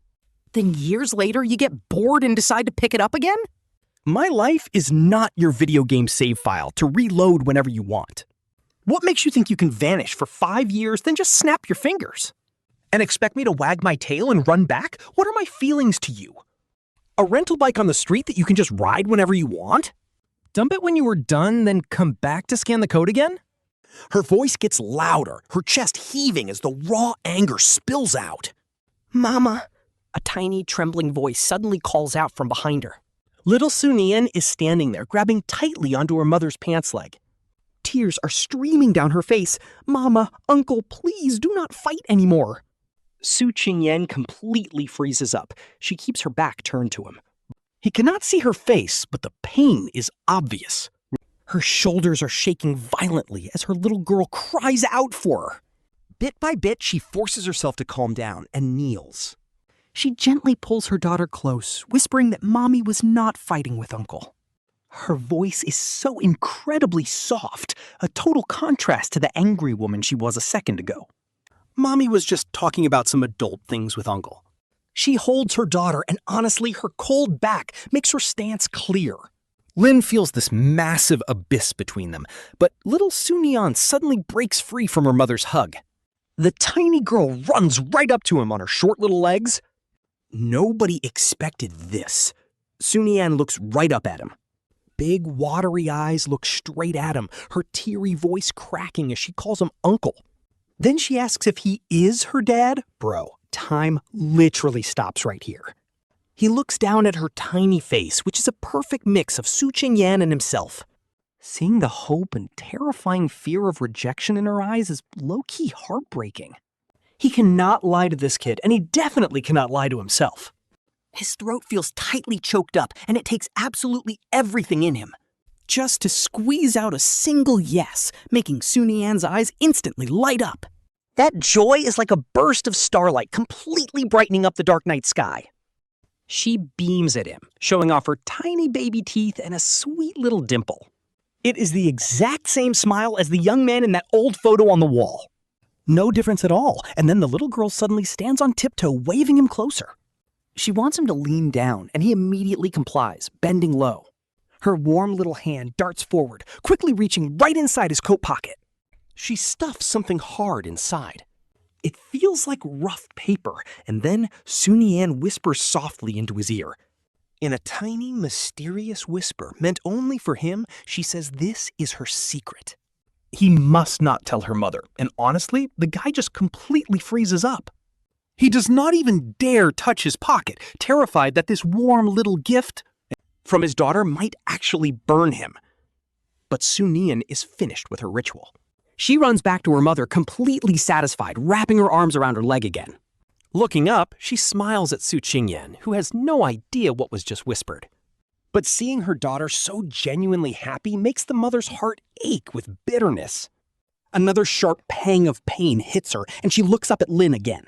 Then years later you get bored and decide to pick it up again? My life is not your video game save file to reload whenever you want. What makes you think you can vanish for 5 years, then just snap your fingers? And expect me to wag my tail and run back? What are my feelings to you? A rental bike on the street that you can just ride whenever you want? Dump it when you were done, then come back to scan the code again? Her voice gets louder, her chest heaving as the raw anger spills out. Mama, a tiny, trembling voice suddenly calls out from behind her. Little Su Nian is standing there, grabbing tightly onto her mother's pants leg. Tears are streaming down her face. Mama, Uncle, please do not fight anymore. Su Qingyan completely freezes up. She keeps her back turned to him. He cannot see her face, but the pain is obvious. Her shoulders are shaking violently as her little girl cries out for her. Bit by bit, she forces herself to calm down and kneels. She gently pulls her daughter close, whispering that Mommy was not fighting with Uncle. Her voice is so incredibly soft, a total contrast to the angry woman she was a second ago. Mommy was just talking about some adult things with Uncle. She holds her daughter, and honestly, her cold back makes her stance clear. Lin feels this massive abyss between them, but little Su Nian suddenly breaks free from her mother's hug. The tiny girl runs right up to him on her short little legs. Nobody expected this. Su Nian looks right up at him. Big, watery eyes look straight at him, her teary voice cracking as she calls him Uncle. Then she asks if he is her dad. Bro, time literally stops right here. He looks down at her tiny face, which is a perfect mix of Su Qingyan and himself. Seeing the hope and terrifying fear of rejection in her eyes is low-key heartbreaking. He cannot lie to this kid, and he definitely cannot lie to himself. His throat feels tightly choked up, and it takes absolutely everything in him just to squeeze out a single yes, making Su Nian's eyes instantly light up. That joy is like a burst of starlight, completely brightening up the dark night sky. She beams at him, showing off her tiny baby teeth and a sweet little dimple. It is the exact same smile as the young man in that old photo on the wall. No difference at all, and then the little girl suddenly stands on tiptoe, waving him closer. She wants him to lean down, and he immediately complies, bending low. Her warm little hand darts forward, quickly reaching right inside his coat pocket. She stuffs something hard inside. It feels like rough paper, and then Su Nian whispers softly into his ear. In a tiny, mysterious whisper meant only for him, she says this is her secret. He must not tell her mother, and honestly, the guy just completely freezes up. He does not even dare touch his pocket, terrified that this warm little gift from his daughter might actually burn him. But Su Nian is finished with her ritual. She runs back to her mother, completely satisfied, wrapping her arms around her leg again. Looking up, she smiles at Su Qingyan, who has no idea what was just whispered. But seeing her daughter so genuinely happy makes the mother's heart ache with bitterness. Another sharp pang of pain hits her, and she looks up at Lin again.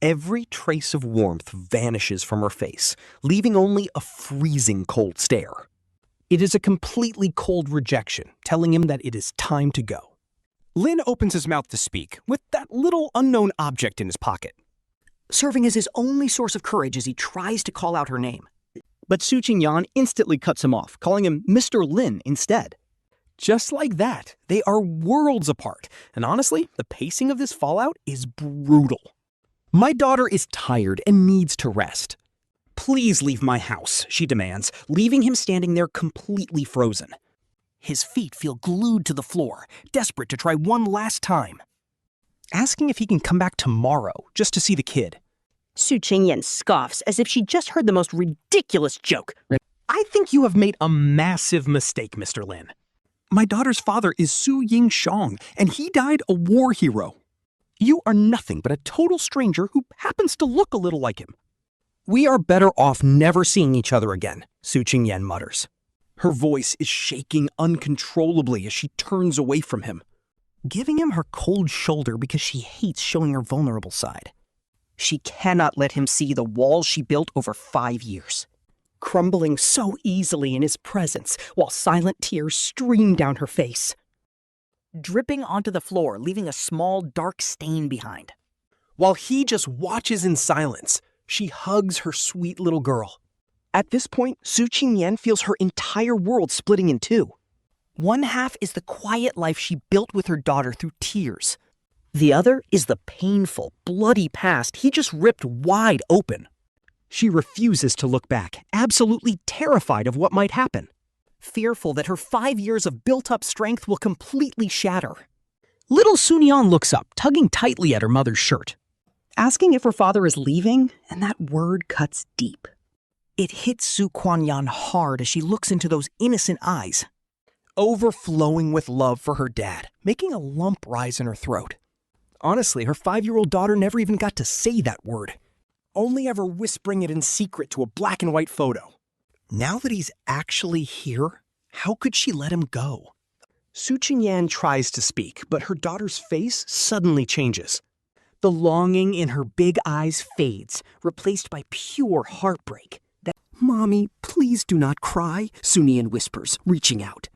Every trace of warmth vanishes from her face, leaving only a freezing cold stare. It is a completely cold rejection, telling him that it is time to go. Lin opens his mouth to speak, with that little unknown object in his pocket, serving as his only source of courage as he tries to call out her name. But Su Qingyan instantly cuts him off, calling him Mr. Lin instead. Just like that, they are worlds apart, and honestly, the pacing of this fallout is brutal. My daughter is tired and needs to rest. Please leave my house, she demands, leaving him standing there completely frozen. His feet feel glued to the floor, desperate to try one last time. Asking if he can come back tomorrow just to see the kid. Su Qingyan scoffs as if she just heard the most ridiculous joke. I think you have made a massive mistake, Mr. Lin. My daughter's father is Su Yingshang, and he died a war hero. You are nothing but a total stranger who happens to look a little like him. We are better off never seeing each other again, Su Qingyan mutters. Her voice is shaking uncontrollably as she turns away from him, giving him her cold shoulder because she hates showing her vulnerable side. She cannot let him see the walls she built over 5 years, crumbling so easily in his presence while silent tears stream down her face, dripping onto the floor, leaving a small dark stain behind. While he just watches in silence, she hugs her sweet little girl. At this point, Su Qingyan feels her entire world splitting in two. One half is the quiet life she built with her daughter through tears. The other is the painful, bloody past he just ripped wide open. She refuses to look back, absolutely terrified of what might happen, fearful that her 5 years of built-up strength will completely shatter. Little Su Nian looks up, tugging tightly at her mother's shirt, asking if her father is leaving, and that word cuts deep. It hits Su Qingyan hard as she looks into those innocent eyes, overflowing with love for her dad, making a lump rise in her throat. Honestly, her 5-year-old daughter never even got to say that word, only ever whispering it in secret to a black and white photo. Now that he's actually here, how could she let him go? Su Qingyan tries to speak, but her daughter's face suddenly changes. The longing in her big eyes fades, replaced by pure heartbreak. Mommy, please do not cry, Su Nian whispers, reaching out,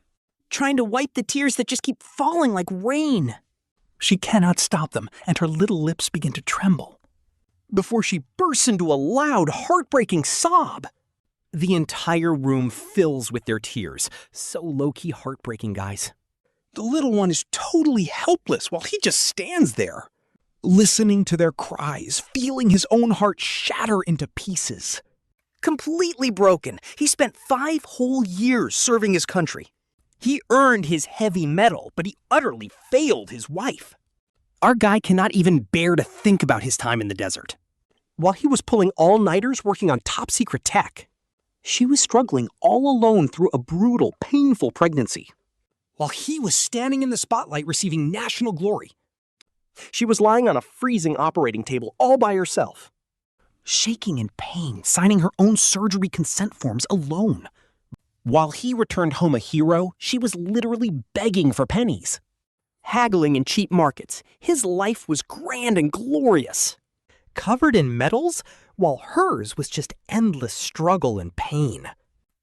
trying to wipe the tears that just keep falling like rain. She cannot stop them, and her little lips begin to tremble, before she bursts into a loud, heartbreaking sob. The entire room fills with their tears. So low-key heartbreaking, guys. The little one is totally helpless while he just stands there, listening to their cries, feeling his own heart shatter into pieces. Completely broken, he spent 5 whole years serving his country. He earned his heavy medal, but he utterly failed his wife. Our guy cannot even bear to think about his time in the desert. While he was pulling all-nighters working on top-secret tech, she was struggling all alone through a brutal, painful pregnancy. While he was standing in the spotlight receiving national glory, she was lying on a freezing operating table all by herself, shaking in pain, signing her own surgery consent forms alone. While he returned home a hero, she was literally begging for pennies. Haggling in cheap markets, his life was grand and glorious, covered in medals, while hers was just endless struggle and pain.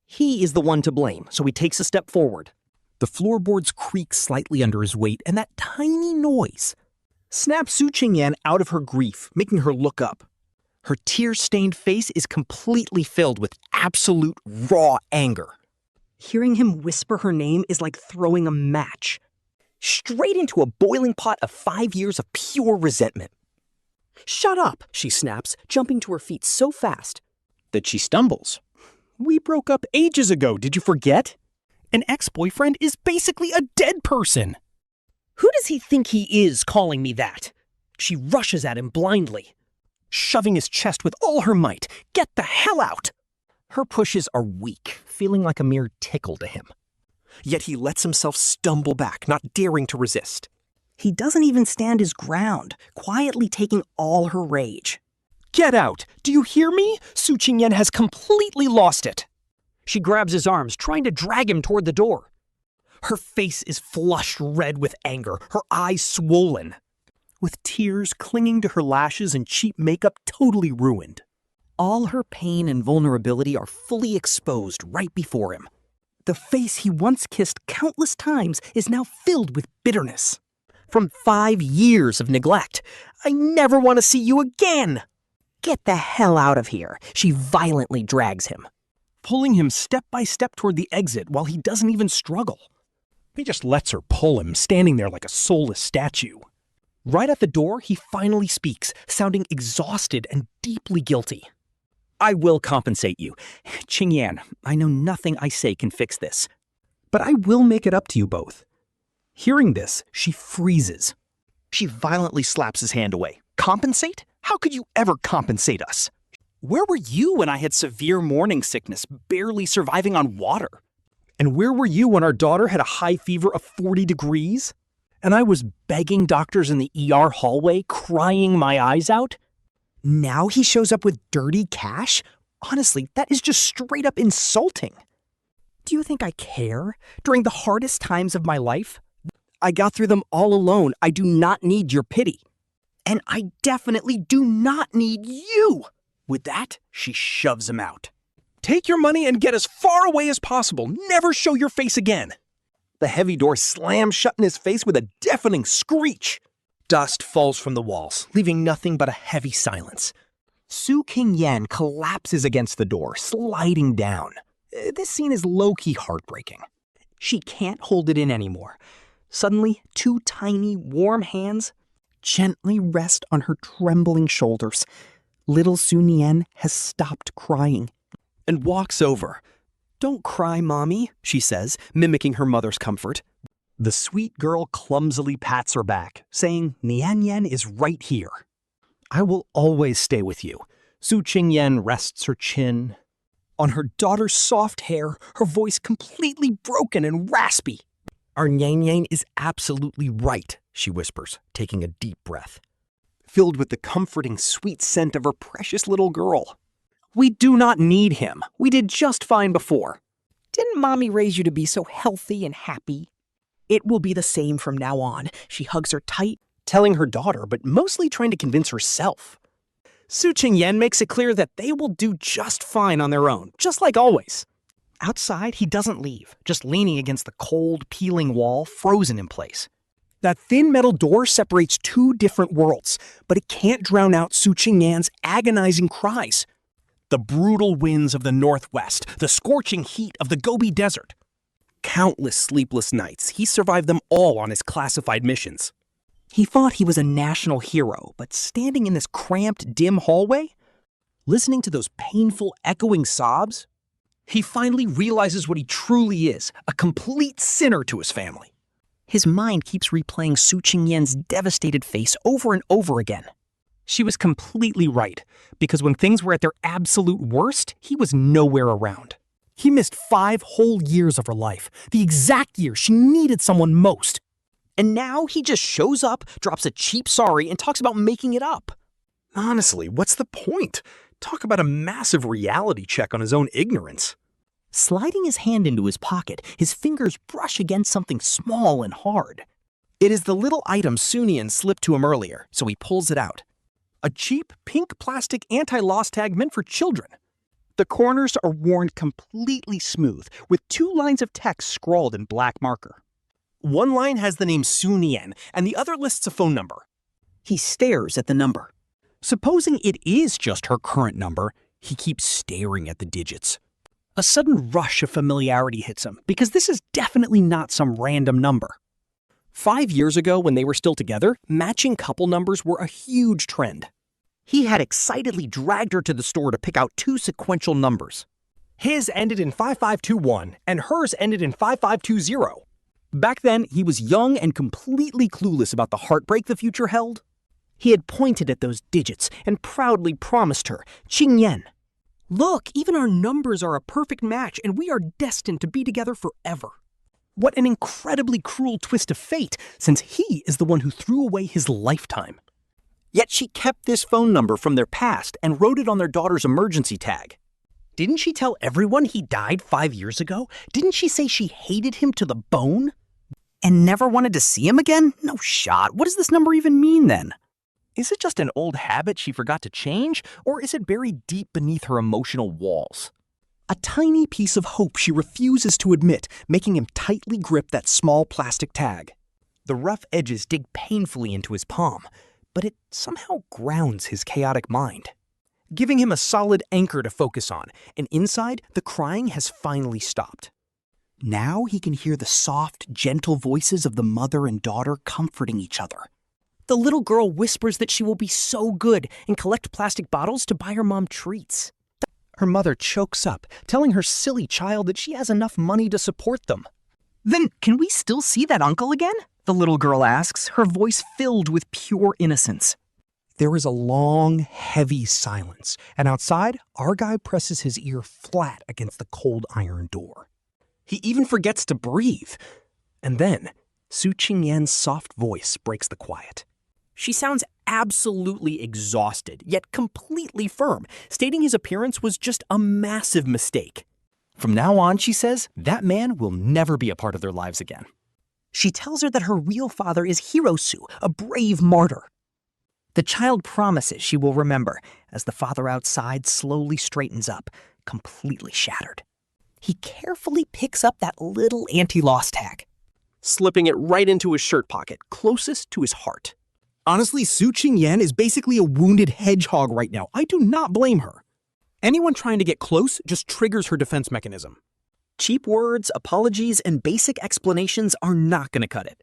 He is the one to blame, so he takes a step forward. The floorboards creak slightly under his weight, and that tiny noise snaps Su Qingyan out of her grief, making her look up. Her tear-stained face is completely filled with absolute raw anger. Hearing him whisper her name is like throwing a match straight into a boiling pot of 5 years of pure resentment. "Shut up," she snaps, jumping to her feet so fast that she stumbles. We broke up ages ago, did you forget? An ex-boyfriend is basically a dead person. Who does he think he is calling me that? She rushes at him blindly, shoving his chest with all her might. Get the hell out! Her pushes are weak, feeling like a mere tickle to him. Yet he lets himself stumble back, not daring to resist. He doesn't even stand his ground, quietly taking all her rage. Get out! Do you hear me? Su Qingyan has completely lost it. She grabs his arms, trying to drag him toward the door. Her face is flushed red with anger, her eyes swollen, with tears clinging to her lashes and cheap makeup totally ruined. All her pain and vulnerability are fully exposed right before him. The face he once kissed countless times is now filled with bitterness. From 5 years of neglect, I never want to see you again. Get the hell out of here. She violently drags him, pulling him step by step toward the exit while he doesn't even struggle. He just lets her pull him, standing there like a soulless statue. Right at the door, he finally speaks, sounding exhausted and deeply guilty. I will compensate you. Qingyan, I know nothing I say can fix this. But I will make it up to you both. Hearing this, she freezes. She violently slaps his hand away. Compensate? How could you ever compensate us? Where were you when I had severe morning sickness, barely surviving on water? And where were you when our daughter had a high fever of 40 degrees? And I was begging doctors in the ER hallway, crying my eyes out? Now he shows up with dirty cash? Honestly, that is just straight up insulting. Do you think I care? During the hardest times of my life? I got through them all alone. I do not need your pity. And I definitely do not need you. With that, she shoves him out. Take your money and get as far away as possible. Never show your face again. The heavy door slams shut in his face with a deafening screech. Dust falls from the walls, leaving nothing but a heavy silence. Su Qingyan collapses against the door, sliding down. This scene is low-key heartbreaking. She can't hold it in anymore. Suddenly, 2 tiny, warm hands gently rest on her trembling shoulders. Little Su Nian has stopped crying and walks over. "Don't cry, Mommy," she says, mimicking her mother's comfort. The sweet girl clumsily pats her back, saying Niannian is right here. "I will always stay with you." Su Qingyan rests her chin on her daughter's soft hair, her voice completely broken and raspy. "Our Niannian is absolutely right," she whispers, taking a deep breath, filled with the comforting sweet scent of her precious little girl. "We do not need him. We did just fine before. Didn't Mommy raise you to be so healthy and happy? It will be the same from now on." She hugs her tight, telling her daughter, but mostly trying to convince herself. Su Qingyan makes it clear that they will do just fine on their own, just like always. Outside, he doesn't leave, just leaning against the cold, peeling wall, frozen in place. That thin metal door separates 2 different worlds, but it can't drown out Su Qingyan's agonizing cries. The brutal winds of the Northwest, the scorching heat of the Gobi Desert. Countless sleepless nights, he survived them all on his classified missions. He thought he was a national hero, but standing in this cramped, dim hallway, listening to those painful, echoing sobs, he finally realizes what he truly is, a complete sinner to his family. His mind keeps replaying Su Qingyan's devastated face over and over again. She was completely right, because when things were at their absolute worst, he was nowhere around. He missed 5 whole years of her life, the exact year she needed someone most. And now he just shows up, drops a cheap sorry, and talks about making it up. Honestly, what's the point? Talk about a massive reality check on his own ignorance. Sliding his hand into his pocket, his fingers brush against something small and hard. It is the little item Su Nian slipped to him earlier, so he pulls it out. A cheap, pink plastic anti-loss tag meant for children. The corners are worn completely smooth, with 2 lines of text scrawled in black marker. One line has the name Su Nian, and the other lists a phone number. He stares at the number. Supposing it is just her current number, he keeps staring at the digits. A sudden rush of familiarity hits him, because this is definitely not some random number. 5 years ago, when they were still together, matching couple numbers were a huge trend. He had excitedly dragged her to the store to pick out 2 sequential numbers. His ended in 5521, and hers ended in 5520. Back then, he was young and completely clueless about the heartbreak the future held. He had pointed at those digits and proudly promised her, Qingyan, "Look, even our numbers are a perfect match, and we are destined to be together forever." What an incredibly cruel twist of fate, since he is the one who threw away his lifetime. Yet she kept this phone number from their past and wrote it on their daughter's emergency tag. Didn't she tell everyone he died 5 years ago? Didn't she say she hated him to the bone? And never wanted to see him again? No shot. What does this number even mean then? Is it just an old habit she forgot to change, or is it buried deep beneath her emotional walls? A tiny piece of hope she refuses to admit, making him tightly grip that small plastic tag. The rough edges dig painfully into his palm, but it somehow grounds his chaotic mind, giving him a solid anchor to focus on, and inside, the crying has finally stopped. Now he can hear the soft, gentle voices of the mother and daughter comforting each other. The little girl whispers that she will be so good and collect plastic bottles to buy her mom treats. Her mother chokes up, telling her silly child that she has enough money to support them. Then can we still see that uncle again? The little girl asks, her voice filled with pure innocence. There is a long, heavy silence, and outside, our guy presses his ear flat against the cold iron door. He even forgets to breathe. And then, Su Qingyan's soft voice breaks the quiet. She sounds absolutely exhausted, yet completely firm, stating his appearance was just a massive mistake. From now on, she says, that man will never be a part of their lives again. She tells her that her real father is Hirosu, a brave martyr. The child promises she will remember as the father outside slowly straightens up, completely shattered. He carefully picks up that little anti-loss tag, slipping it right into his shirt pocket, closest to his heart. Honestly, Su Qingyan is basically a wounded hedgehog right now. I do not blame her. Anyone trying to get close just triggers her defense mechanism. Cheap words, apologies, and basic explanations are not going to cut it.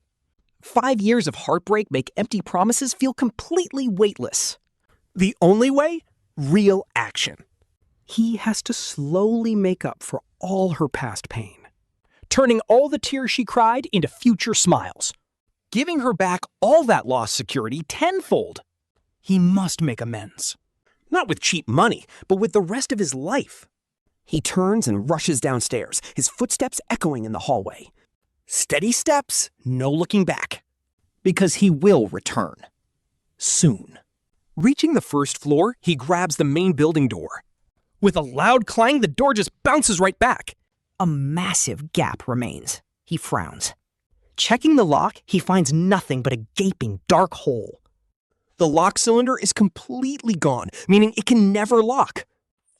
5 years of heartbreak make empty promises feel completely weightless. The only way? Real action. He has to slowly make up for all her past pain, turning all the tears she cried into future smiles, giving her back all that lost security tenfold. He must make amends. Not with cheap money, but with the rest of his life. He turns and rushes downstairs, his footsteps echoing in the hallway. Steady steps, no looking back. Because he will return. Soon. Reaching the first floor, he grabs the main building door. With a loud clang, the door just bounces right back. A massive gap remains. He frowns. Checking the lock, he finds nothing but a gaping dark hole. The lock cylinder is completely gone, meaning it can never lock.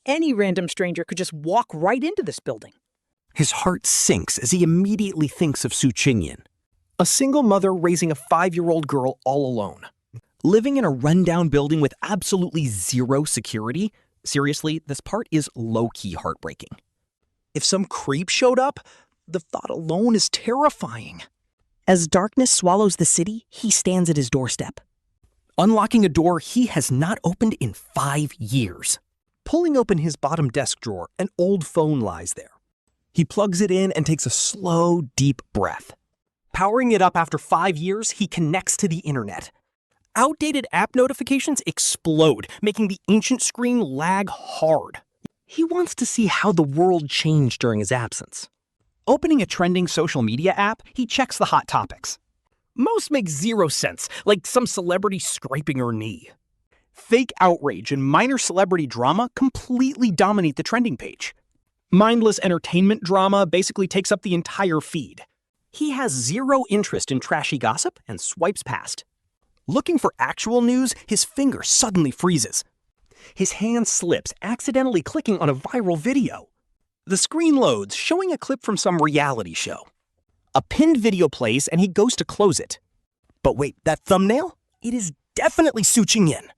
Any random stranger could just walk right into this building. His heart sinks as he immediately thinks of Su Qingyan, a single mother raising a 5-year-old girl all alone. Living in a rundown building with absolutely zero security? Seriously, this part is low-key heartbreaking. If some creep showed up, the thought alone is terrifying. As darkness swallows the city, he stands at his doorstep, unlocking a door he has not opened in 5 years. Pulling open his bottom desk drawer, an old phone lies there. He plugs it in and takes a slow, deep breath. Powering it up after 5 years, he connects to the internet. Outdated app notifications explode, making the ancient screen lag hard. He wants to see how the world changed during his absence. Opening a trending social media app, he checks the hot topics. Most make zero sense, like some celebrity scraping her knee. Fake outrage and minor celebrity drama completely dominate the trending page. Mindless entertainment drama basically takes up the entire feed. He has zero interest in trashy gossip and swipes past. Looking for actual news, his finger suddenly freezes. His hand slips, accidentally clicking on a viral video. The screen loads, showing a clip from some reality show. A pinned video plays and he goes to close it. But wait, that thumbnail? It is definitely Su Qingyan.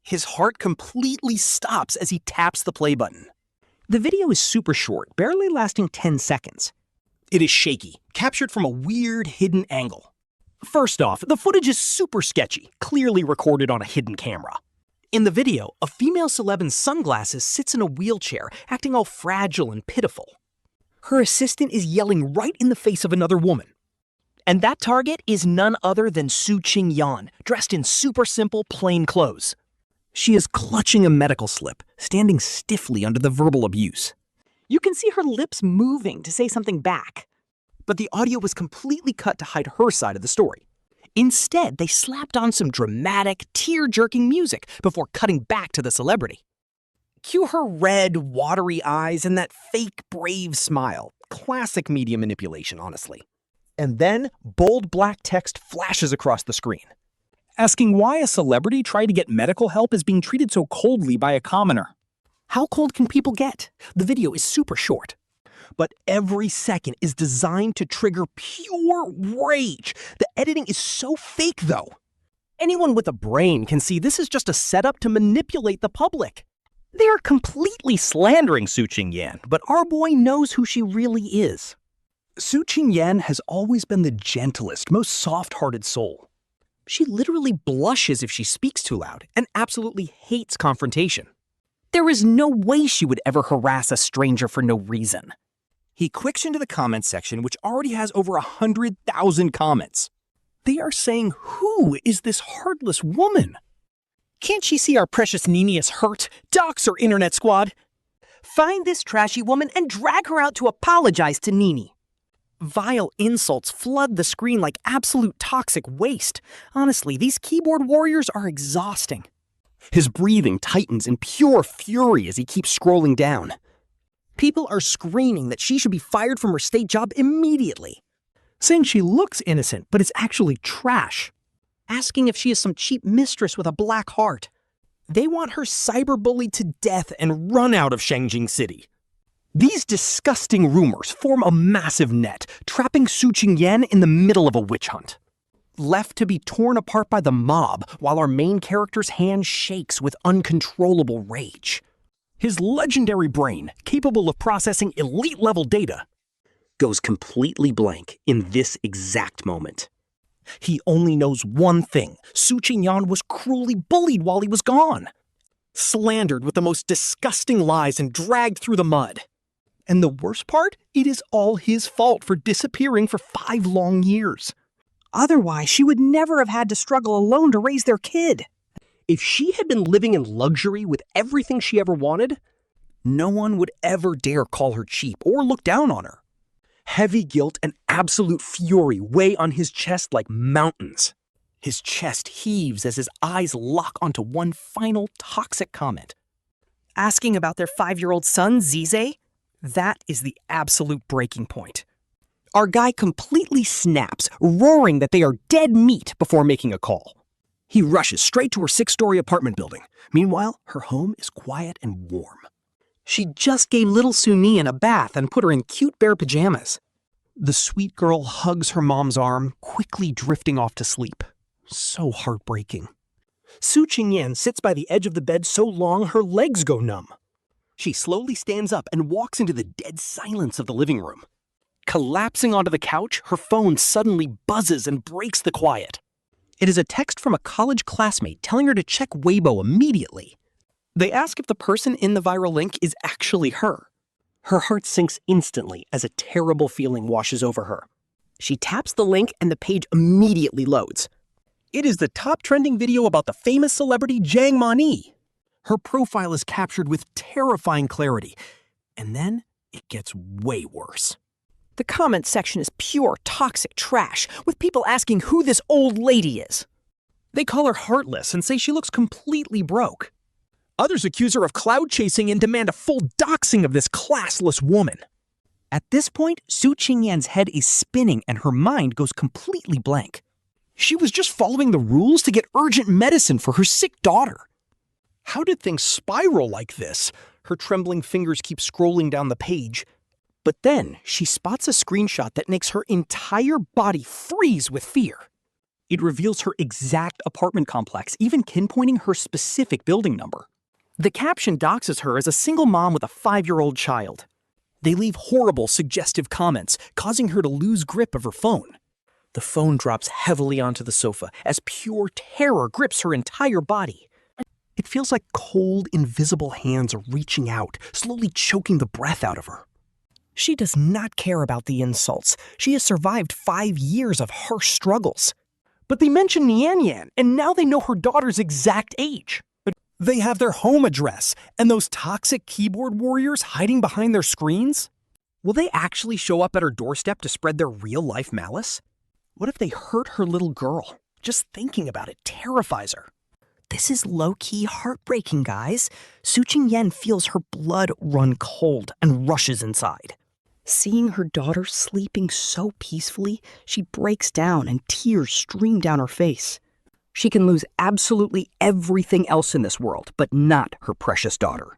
His heart completely stops as he taps the play button. The video is super short, barely lasting 10 seconds. It is shaky, captured from a weird hidden angle. First off, the footage is super sketchy, clearly recorded on a hidden camera. In the video, a female celeb in sunglasses sits in a wheelchair, acting all fragile and pitiful. Her assistant is yelling right in the face of another woman. And that target is none other than Su Qingyan, dressed in super simple, plain clothes. She is clutching a medical slip, standing stiffly under the verbal abuse. You can see her lips moving to say something back. But the audio was completely cut to hide her side of the story. Instead, they slapped on some dramatic, tear-jerking music before cutting back to the celebrity. Cue her red, watery eyes and that fake, brave smile. Classic media manipulation, honestly. And then, bold black text flashes across the screen, asking why a celebrity trying to get medical help is being treated so coldly by a commoner. How cold can people get? The video is super short. But every second is designed to trigger pure rage. The editing is so fake, though. Anyone with a brain can see this is just a setup to manipulate the public. They're completely slandering Su Qingyan, but our boy knows who she really is. Su Qingyan has always been the gentlest, most soft-hearted soul. She literally blushes if she speaks too loud and absolutely hates confrontation. There is no way she would ever harass a stranger for no reason. He clicks into the comments section, which already has over 100,000 comments. They are saying, who is this heartless woman? Can't she see our precious Nini is hurt? Dox her, Internet Squad! Find this trashy woman and drag her out to apologize to Nini. Vile insults flood the screen like absolute toxic waste. Honestly, these keyboard warriors are exhausting. His breathing tightens in pure fury as he keeps scrolling down. People are screaming that she should be fired from her state job immediately, saying she looks innocent but is actually trash, asking if she is some cheap mistress with a black heart. They want her cyberbullied to death and run out of Shangjing City. These disgusting rumors form a massive net, trapping Su Qingyan in the middle of a witch hunt. Left to be torn apart by the mob while our main character's hand shakes with uncontrollable rage. His legendary brain, capable of processing elite-level data, goes completely blank in this exact moment. He only knows one thing: Su Qingyan was cruelly bullied while he was gone, slandered with the most disgusting lies and dragged through the mud. And the worst part? It is all his fault for disappearing for 5 long years. Otherwise, she would never have had to struggle alone to raise their kid. If she had been living in luxury with everything she ever wanted, no one would ever dare call her cheap or look down on her. Heavy guilt and absolute fury weigh on his chest like mountains. His chest heaves as his eyes lock onto one final toxic comment. Asking about their 5-year-old son, Zize? That is the absolute breaking point. Our guy completely snaps, roaring that they are dead meat before making a call. He rushes straight to her 6-story apartment building. Meanwhile, her home is quiet and warm. She just gave little Su Nian a bath and put her in cute bear pajamas. The sweet girl hugs her mom's arm, quickly drifting off to sleep. So heartbreaking. Su Qingyan sits by the edge of the bed so long her legs go numb. She slowly stands up and walks into the dead silence of the living room. Collapsing onto the couch, her phone suddenly buzzes and breaks the quiet. It is a text from a college classmate telling her to check Weibo immediately. They ask if the person in the viral link is actually her. Her heart sinks instantly as a terrible feeling washes over her. She taps the link and the page immediately loads. It is the top trending video about the famous celebrity Jiang Mani. Her profile is captured with terrifying clarity. And then it gets way worse. The comment section is pure toxic trash, with people asking who this old lady is. They call her heartless and say she looks completely broke. Others accuse her of cloud chasing and demand a full doxing of this classless woman. At this point, Su Qingyan's head is spinning and her mind goes completely blank. She was just following the rules to get urgent medicine for her sick daughter. How did things spiral like this? Her trembling fingers keep scrolling down the page. But then she spots a screenshot that makes her entire body freeze with fear. It reveals her exact apartment complex, even pinpointing her specific building number. The caption doxes her as a single mom with a 5-year-old child. They leave horrible, suggestive comments, causing her to lose grip of her phone. The phone drops heavily onto the sofa as pure terror grips her entire body. It feels like cold, invisible hands are reaching out, slowly choking the breath out of her. She does not care about the insults. She has survived 5 years of harsh struggles. But they mention Niannian, and now they know her daughter's exact age. They have their home address, and those toxic keyboard warriors hiding behind their screens? Will they actually show up at her doorstep to spread their real-life malice? What if they hurt her little girl? Just thinking about it terrifies her. This is low-key heartbreaking, guys. Su Qingyan feels her blood run cold and rushes inside. Seeing her daughter sleeping so peacefully, she breaks down and tears stream down her face. She can lose absolutely everything else in this world, but not her precious daughter.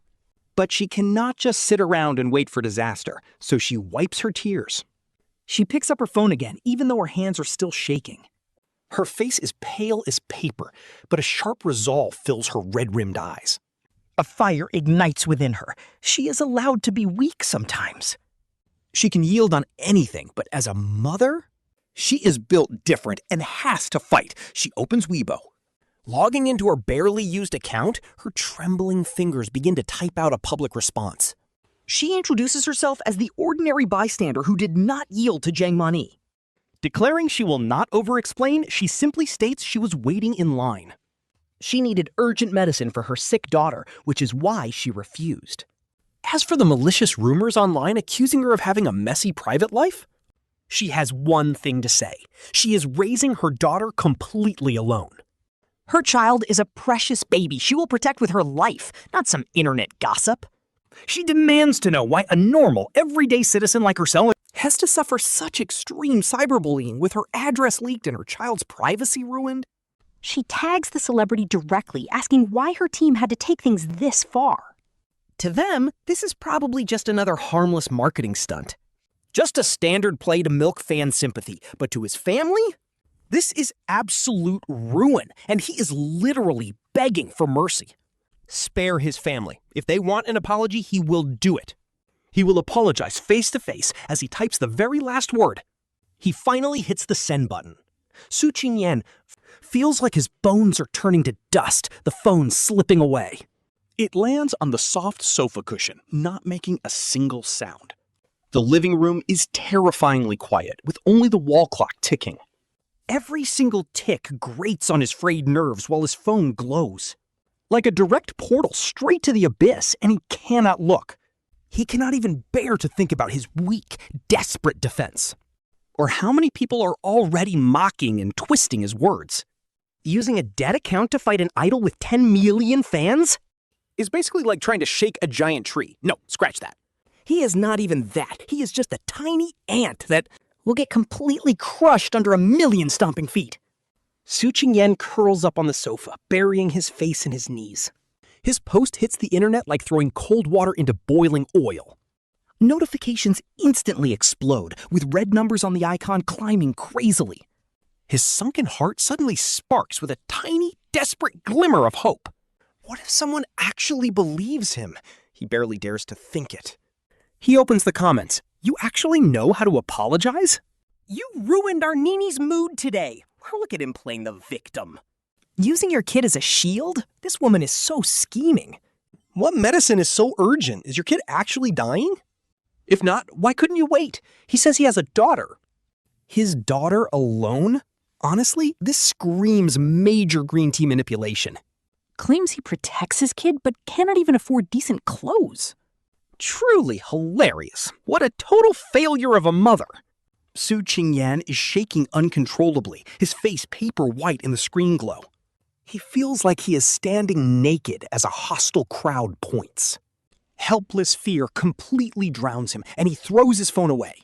But she cannot just sit around and wait for disaster, so she wipes her tears. She picks up her phone again, even though her hands are still shaking. Her face is pale as paper, but a sharp resolve fills her red-rimmed eyes. A fire ignites within her. She is allowed to be weak sometimes. She can yield on anything, but as a mother, she is built different and has to fight. She opens Weibo. Logging into her barely used account, her trembling fingers begin to type out a public response. She introduces herself as the ordinary bystander who did not yield to Jiang Mani. Declaring she will not over-explain, she simply states she was waiting in line. She needed urgent medicine for her sick daughter, which is why she refused. As for the malicious rumors online accusing her of having a messy private life, she has one thing to say. She is raising her daughter completely alone. Her child is a precious baby she will protect with her life, not some internet gossip. She demands to know why a normal, everyday citizen like herself has to suffer such extreme cyberbullying with her address leaked and her child's privacy ruined. She tags the celebrity directly, asking why her team had to take things this far. To them, this is probably just another harmless marketing stunt. Just a standard play to milk fan sympathy, but to his family, this is absolute ruin, and he is literally begging for mercy. Spare his family. If they want an apology, he will do it. He will apologize face to face as he types the very last word. He finally hits the send button. Su Qingyan feels like his bones are turning to dust, the phone slipping away. It lands on the soft sofa cushion, not making a single sound. The living room is terrifyingly quiet, with only the wall clock ticking. Every single tick grates on his frayed nerves while his phone glows. Like a direct portal straight to the abyss, and he cannot look. He cannot even bear to think about his weak, desperate defense. Or how many people are already mocking and twisting his words. Using a dead account to fight an idol with 10 million fans? Is basically like trying to shake a giant tree. No, scratch that. He is not even that. He is just a tiny ant that will get completely crushed under a million stomping feet. Su Qingyan curls up on the sofa, burying his face in his knees. His post hits the internet like throwing cold water into boiling oil. Notifications instantly explode, with red numbers on the icon climbing crazily. His sunken heart suddenly sparks with a tiny, desperate glimmer of hope. What if someone actually believes him? He barely dares to think it. He opens the comments. You actually know how to apologize? You ruined our Nini's mood today. Look at him playing the victim. Using your kid as a shield? This woman is so scheming. What medicine is so urgent? Is your kid actually dying? If not, why couldn't you wait? He says he has a daughter. His daughter alone? Honestly, this screams major green tea manipulation. Claims he protects his kid, but cannot even afford decent clothes. Truly hilarious. What a total failure of a mother. Su Qingyan is shaking uncontrollably, his face paper white in the screen glow. He feels like he is standing naked as a hostile crowd points. Helpless fear completely drowns him, and he throws his phone away.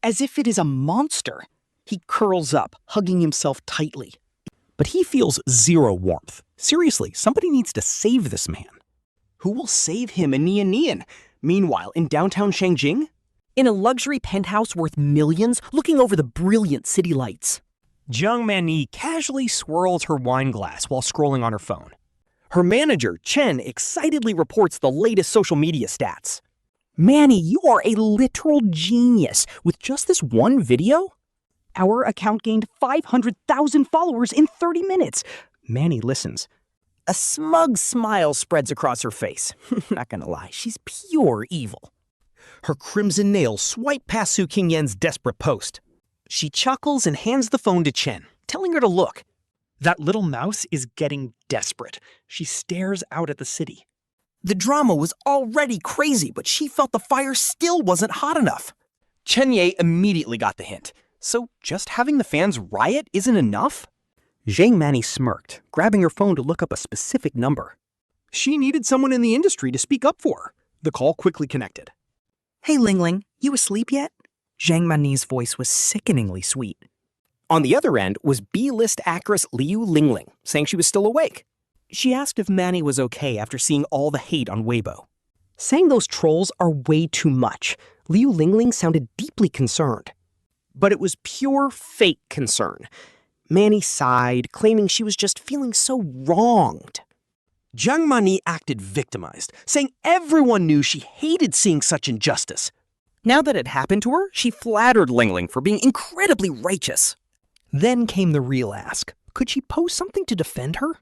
As if it is a monster, he curls up, hugging himself tightly. But he feels zero warmth. Seriously, somebody needs to save this man. Who will save him and Niannian? Meanwhile, in downtown Shangjing, in a luxury penthouse worth millions, looking over the brilliant city lights, Jiang Mani casually swirls her wine glass while scrolling on her phone. Her manager, Chen, excitedly reports the latest social media stats. Manny, you are a literal genius. With just this one video, our account gained 500,000 followers in 30 minutes. Manny listens. A smug smile spreads across her face. Not gonna lie, she's pure evil. Her crimson nails swipe past Su Qingyan's desperate post. She chuckles and hands the phone to Chen, telling her to look. That little mouse is getting desperate. She stares out at the city. The drama was already crazy, but she felt the fire still wasn't hot enough. Chen immediately got the hint. So just having the fans riot isn't enough? Zhang Mani smirked, grabbing her phone to look up a specific number. She needed someone in the industry to speak up for her. The call quickly connected. Hey Lingling, you asleep yet? Zhang Mani's voice was sickeningly sweet. On the other end was B-list actress Liu Lingling, saying she was still awake. She asked if Manny was okay after seeing all the hate on Weibo. Saying those trolls are way too much. Liu Lingling sounded deeply concerned. But it was pure fake concern. Manny sighed, claiming she was just feeling so wronged. Jiang Mani acted victimized, saying everyone knew she hated seeing such injustice. Now that it happened to her, she flattered Lingling for being incredibly righteous. Then came the real ask. Could she post something to defend her?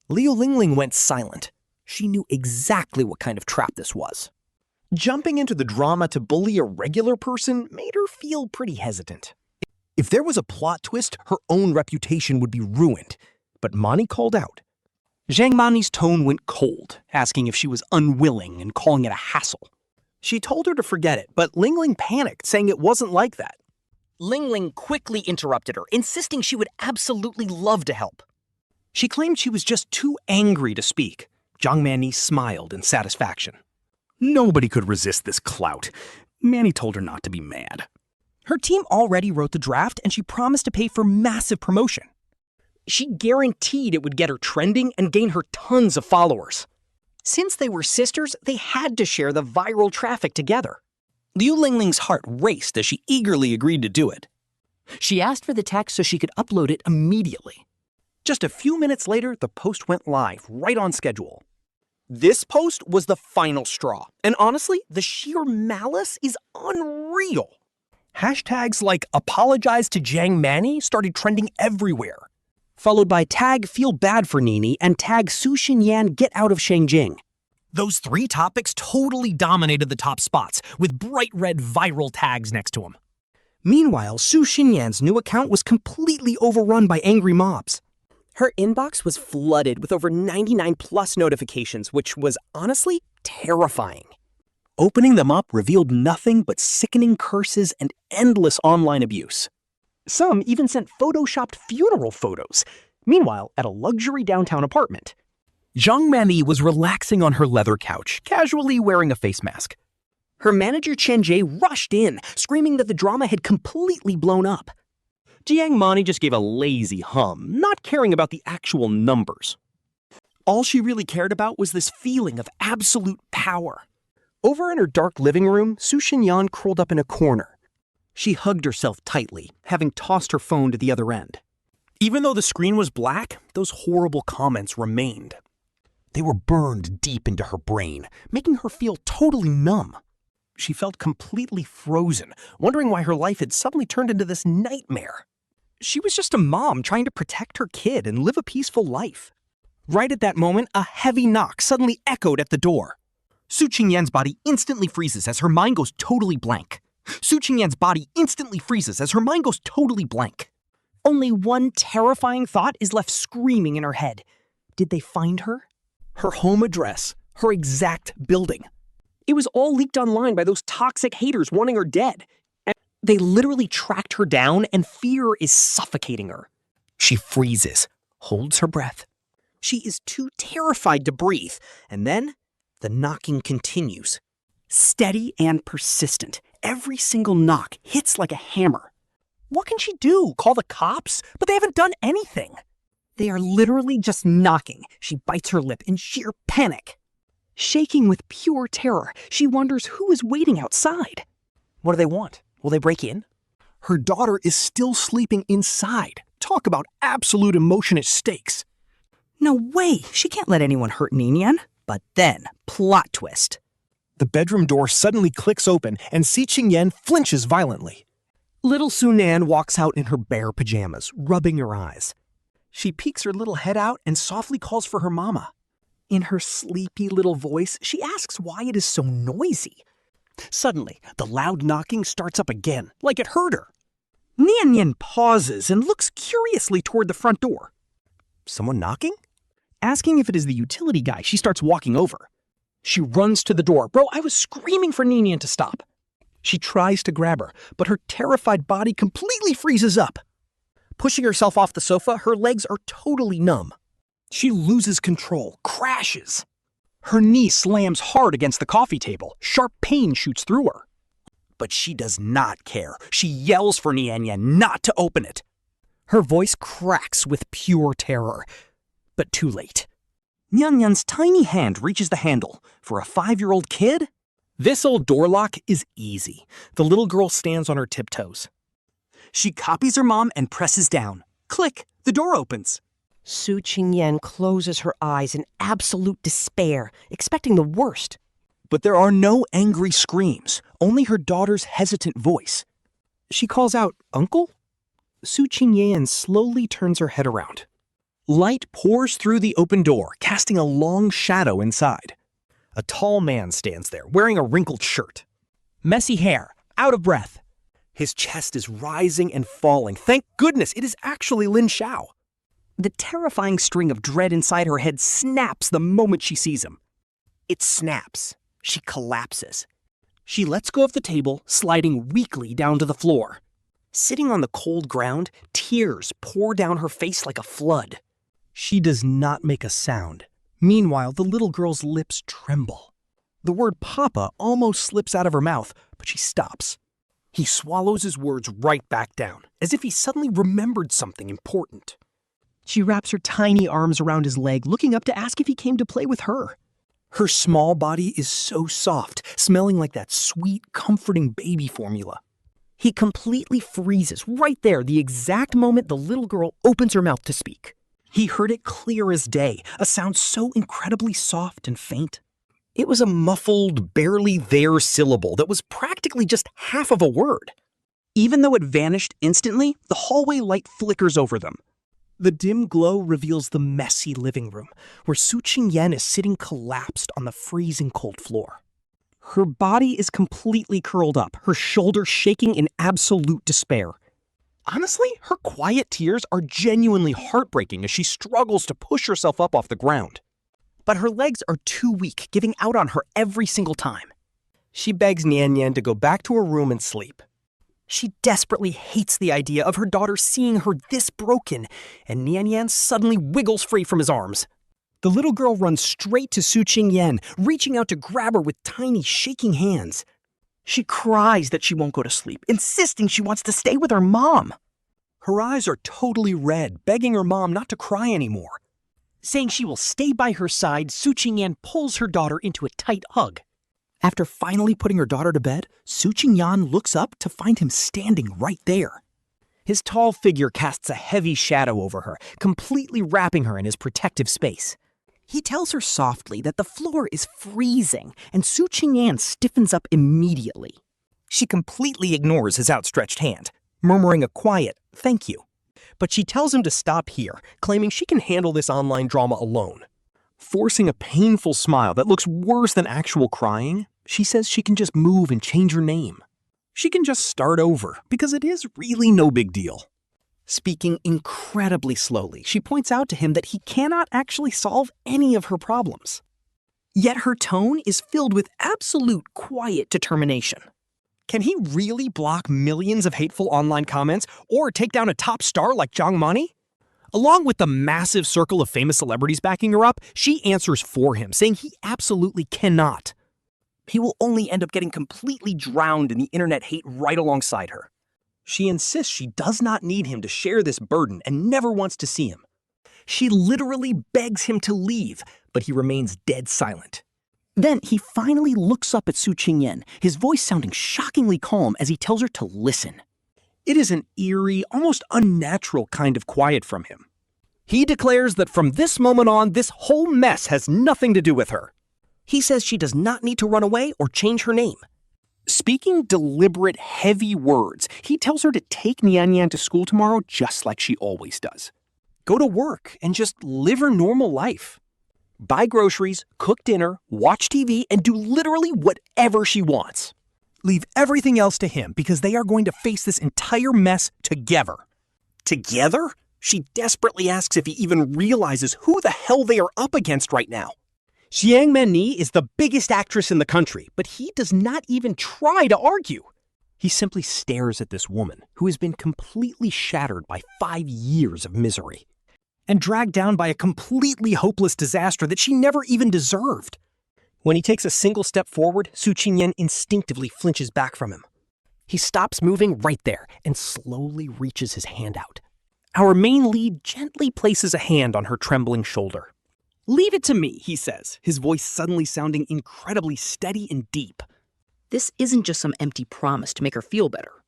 Liu Lingling went silent. She knew exactly what kind of trap this was. Jumping into the drama to bully a regular person made her feel pretty hesitant. If there was a plot twist, her own reputation would be ruined. But Mani called out. Zhang Mani's tone went cold, asking if she was unwilling and calling it a hassle. She told her to forget it, but Lingling panicked, saying it wasn't like that. Lingling quickly interrupted her, insisting she would absolutely love to help. She claimed she was just too angry to speak. Jiang Mani smiled in satisfaction. Nobody could resist this clout. Manny told her not to be mad. Her team already wrote the draft, and she promised to pay for massive promotion. She guaranteed it would get her trending and gain her tons of followers. Since they were sisters, they had to share the viral traffic together. Liu Lingling's heart raced as she eagerly agreed to do it. She asked for the text so she could upload it immediately. Just a few minutes later, the post went live, right on schedule. This post was the final straw, and honestly, the sheer malice is unreal. Hashtags like apologize to Jiang Mani started trending everywhere, followed by tag feel bad for Nini and tag Su Qingyan get out of Shengjing. Those three topics totally dominated the top spots, with bright red viral tags next to them. Meanwhile, Su Qingyan's new account was completely overrun by angry mobs. Her inbox was flooded with over 99 plus notifications, which was honestly terrifying. Opening them up revealed nothing but sickening curses and endless online abuse. Some even sent photoshopped funeral photos. Meanwhile, at a luxury downtown apartment, Zhang Mani was relaxing on her leather couch, casually wearing a face mask. Her manager Chen Jie rushed in, screaming that the drama had completely blown up. Jiang Mani just gave a lazy hum, not caring about the actual numbers. All she really cared about was this feeling of absolute power. Over in her dark living room, Su Qingyan curled up in a corner. She hugged herself tightly, having tossed her phone to the other end. Even though the screen was black, those horrible comments remained. They were burned deep into her brain, making her feel totally numb. She felt completely frozen, wondering why her life had suddenly turned into this nightmare. She was just a mom trying to protect her kid and live a peaceful life. Right at that moment, a heavy knock suddenly echoed at the door. Su Qingyan's body instantly freezes as her mind goes totally blank. Su Qingyan's body instantly freezes as her mind goes totally blank. Only one terrifying thought is left screaming in her head. Did they find her? Her home address, her exact building. It was all leaked online by those toxic haters wanting her dead. And they literally tracked her down, and fear is suffocating her. She freezes, holds her breath. She is too terrified to breathe, and then the knocking continues. Steady and persistent. Every single knock hits like a hammer. What can she do? Call the cops? But they haven't done anything. They are literally just knocking. She bites her lip in sheer panic. Shaking with pure terror, she wonders who is waiting outside. What do they want? Will they break in? Her daughter is still sleeping inside. Talk about absolute emotion at stakes. No way, she can't let anyone hurt Niannian. But then, plot twist. The bedroom door suddenly clicks open and Su Qingyan flinches violently. Little Su Nian walks out in her bare pajamas, rubbing her eyes. She peeks her little head out and softly calls for her mama. In her sleepy little voice, she asks why it is so noisy. Suddenly, the loud knocking starts up again, like it hurt her. Niannian pauses and looks curiously toward the front door. Someone knocking? Asking if it is the utility guy, she starts walking over. She runs to the door. Bro, I was screaming for Niannian to stop. She tries to grab her, but her terrified body completely freezes up. Pushing herself off the sofa, her legs are totally numb. She loses control, crashes. Her knee slams hard against the coffee table. Sharp pain shoots through her. But she does not care. She yells for Niannian not to open it. Her voice cracks with pure terror. But too late. Niannian's tiny hand reaches the handle. For a 5-year-old kid? This old door lock is easy. The little girl stands on her tiptoes. She copies her mom and presses down. Click, the door opens. Su Qingyan closes her eyes in absolute despair, expecting the worst. But there are no angry screams, only her daughter's hesitant voice. She calls out, "Uncle?" Su Qingyan slowly turns her head around. Light pours through the open door, casting a long shadow inside. A tall man stands there, wearing a wrinkled shirt. Messy hair, out of breath. His chest is rising and falling. Thank goodness, it is actually Lin Xiao. The terrifying string of dread inside her head snaps the moment she sees him. It snaps. She collapses. She lets go of the table, sliding weakly down to the floor. Sitting on the cold ground, tears pour down her face like a flood. She does not make a sound. Meanwhile, the little girl's lips tremble. The word Papa almost slips out of her mouth, but she stops. He swallows his words right back down, as if he suddenly remembered something important. She wraps her tiny arms around his leg, looking up to ask if he came to play with her. Her small body is so soft, smelling like that sweet, comforting baby formula. He completely freezes right there, the exact moment the little girl opens her mouth to speak. He heard it clear as day, a sound so incredibly soft and faint. It was a muffled, barely there syllable that was practically just half of a word. Even though it vanished instantly, the hallway light flickers over them. The dim glow reveals the messy living room, where Su Qingyan is sitting collapsed on the freezing cold floor. Her body is completely curled up, her shoulders shaking in absolute despair. Honestly, her quiet tears are genuinely heartbreaking as she struggles to push herself up off the ground. But her legs are too weak, giving out on her every single time. She begs Niannian to go back to her room and sleep. She desperately hates the idea of her daughter seeing her this broken, and Niannian suddenly wiggles free from his arms. The little girl runs straight to Su Qingyan, reaching out to grab her with tiny, shaking hands. She cries that she won't go to sleep, insisting she wants to stay with her mom. Her eyes are totally red, begging her mom not to cry anymore. Saying she will stay by her side, Su Qingyan pulls her daughter into a tight hug. After finally putting her daughter to bed, Su Qingyan looks up to find him standing right there. His tall figure casts a heavy shadow over her, completely wrapping her in his protective space. He tells her softly that the floor is freezing, and Su Qingyan stiffens up immediately. She completely ignores his outstretched hand, murmuring a quiet "thank you." But she tells him to stop here, claiming she can handle this online drama alone. Forcing a painful smile that looks worse than actual crying, she says she can just move and change her name. She can just start over, because it is really no big deal. Speaking incredibly slowly, she points out to him that he cannot actually solve any of her problems. Yet her tone is filled with absolute quiet determination. Can he really block millions of hateful online comments or take down a top star like Zhang Mani? Along with the massive circle of famous celebrities backing her up, she answers for him, saying he absolutely cannot. He will only end up getting completely drowned in the internet hate right alongside her. She insists she does not need him to share this burden and never wants to see him. She literally begs him to leave, but he remains dead silent. Then he finally looks up at Su Qingyan, his voice sounding shockingly calm as he tells her to listen. It is an eerie, almost unnatural kind of quiet from him. He declares that from this moment on, this whole mess has nothing to do with her. He says she does not need to run away or change her name. Speaking deliberate, heavy words, he tells her to take Niannian to school tomorrow just like she always does. Go to work and just live her normal life. Buy groceries, cook dinner, watch TV, and do literally whatever she wants. Leave everything else to him because they are going to face this entire mess together. Together? She desperately asks if he even realizes who the hell they are up against right now. Xiang Meni is the biggest actress in the country, but he does not even try to argue. He simply stares at this woman who has been completely shattered by 5 years of misery and dragged down by a completely hopeless disaster that she never even deserved. When he takes a single step forward, Su Qingyan instinctively flinches back from him. He stops moving right there and slowly reaches his hand out. Our main lead gently places a hand on her trembling shoulder. "Leave it to me," he says, his voice suddenly sounding incredibly steady and deep. This isn't just some empty promise to make her feel better.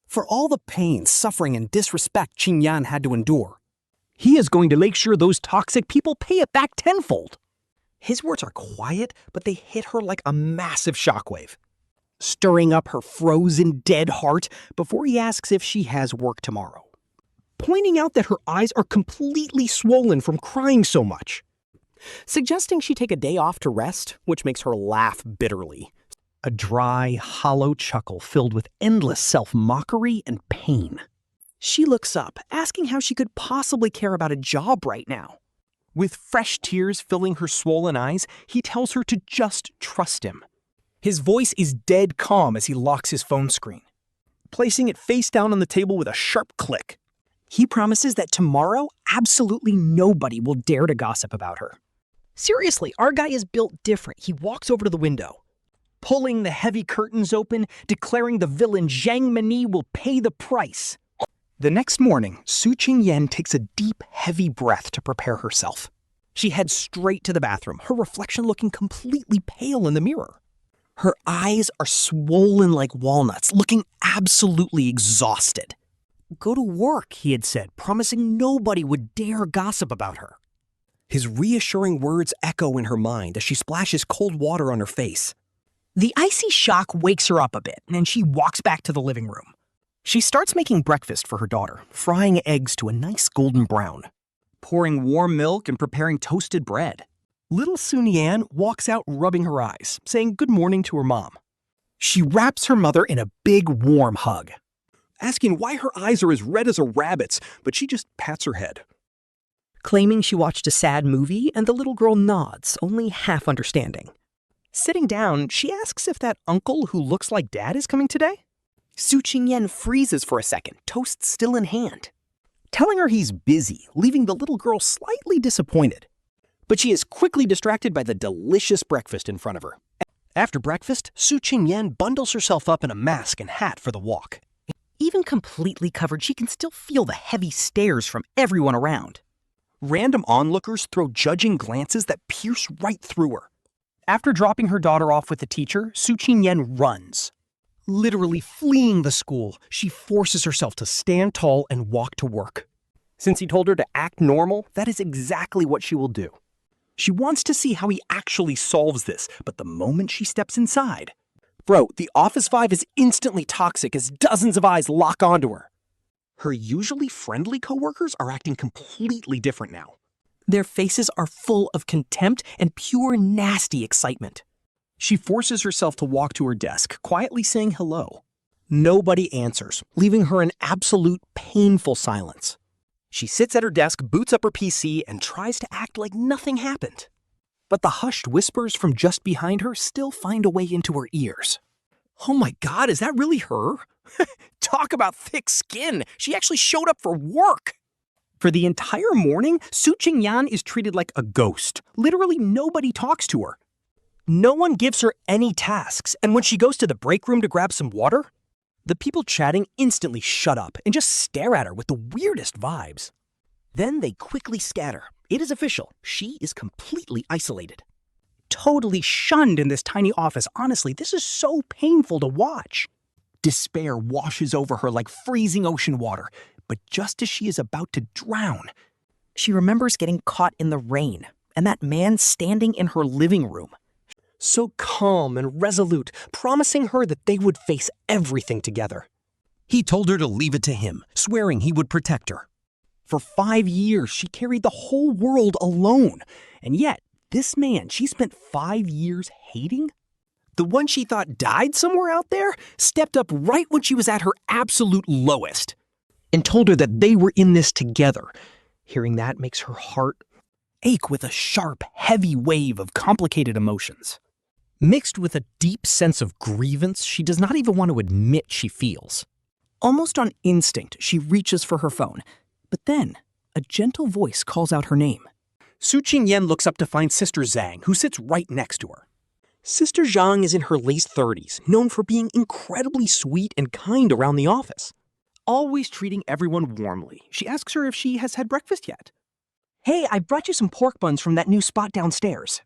For all the pain, suffering, and disrespect Qingyan had to endure, he is going to make sure those toxic people pay it back tenfold. His words are quiet, but they hit her like a massive shockwave, stirring up her frozen, dead heart before he asks if she has work tomorrow, pointing out that her eyes are completely swollen from crying so much, suggesting she take a day off to rest, which makes her laugh bitterly. A dry, hollow chuckle filled with endless self-mockery and pain. She looks up, asking how she could possibly care about a job right now. With fresh tears filling her swollen eyes, he tells her to just trust him. His voice is dead calm as he locks his phone screen, placing it face down on the table with a sharp click. He promises that tomorrow, absolutely nobody will dare to gossip about her. Seriously, our guy is built different. He walks over to the window, pulling the heavy curtains open, declaring the villain Zhang Meni will pay the price. The next morning, Su Qingyan takes a deep, heavy breath to prepare herself. She heads straight to the bathroom, her reflection looking completely pale in the mirror. Her eyes are swollen like walnuts, looking absolutely exhausted. Go to work, he had said, promising nobody would dare gossip about her. His reassuring words echo in her mind as she splashes cold water on her face. The icy shock wakes her up a bit, and she walks back to the living room. She starts making breakfast for her daughter, frying eggs to a nice golden brown, pouring warm milk and preparing toasted bread. Little Su Nian walks out rubbing her eyes, saying good morning to her mom. She wraps her mother in a big, warm hug, asking why her eyes are as red as a rabbit's, but she just pats her head, claiming she watched a sad movie, and the little girl nods, only half understanding. Sitting down, she asks if that uncle who looks like Dad is coming today. Su Qingyan freezes for a second, toast still in hand, telling her he's busy, leaving the little girl slightly disappointed. But she is quickly distracted by the delicious breakfast in front of her. After breakfast, Su Qingyan bundles herself up in a mask and hat for the walk. Even completely covered, she can still feel the heavy stares from everyone around. Random onlookers throw judging glances that pierce right through her. After dropping her daughter off with the teacher, Su Qingyan runs. Literally fleeing the school, she forces herself to stand tall and walk to work. Since he told her to act normal, that is exactly what she will do. She wants to see how he actually solves this, but the moment she steps inside, the office vibe is instantly toxic as dozens of eyes lock onto her. Her usually friendly coworkers are acting completely different now. Their faces are full of contempt and pure nasty excitement. She forces herself to walk to her desk, quietly saying hello. Nobody answers, leaving her in absolute painful silence. She sits at her desk, boots up her PC, and tries to act like nothing happened. But the hushed whispers from just behind her still find a way into her ears. Oh my God, is that really her? Talk about thick skin. She actually showed up for work. For the entire morning, Su Qingyan is treated like a ghost. Literally nobody talks to her. No one gives her any tasks, and when she goes to the break room to grab some water, the people chatting instantly shut up and just stare at her with the weirdest vibes. Then they quickly scatter. It is official. She is completely isolated. Totally shunned in this tiny office. Honestly, this is so painful to watch. Despair washes over her like freezing ocean water, but just as she is about to drown, she remembers getting caught in the rain and that man standing in her living room, so calm and resolute, promising her that they would face everything together. He told her to leave it to him, swearing he would protect her. For 5 years, she carried the whole world alone, and yet, this man she spent 5 years hating, the one she thought died somewhere out there, stepped up right when she was at her absolute lowest and told her that they were in this together. Hearing that makes her heart ache with a sharp, heavy wave of complicated emotions. Mixed with a deep sense of grievance she does not even want to admit she feels. Almost on instinct, she reaches for her phone. But then, a gentle voice calls out her name. Su Qingyan looks up to find Sister Zhang, who sits right next to her. Sister Zhang is in her late 30s, known for being incredibly sweet and kind around the office. Always treating everyone warmly, she asks her if she has had breakfast yet. Hey, I brought you some pork buns from that new spot downstairs.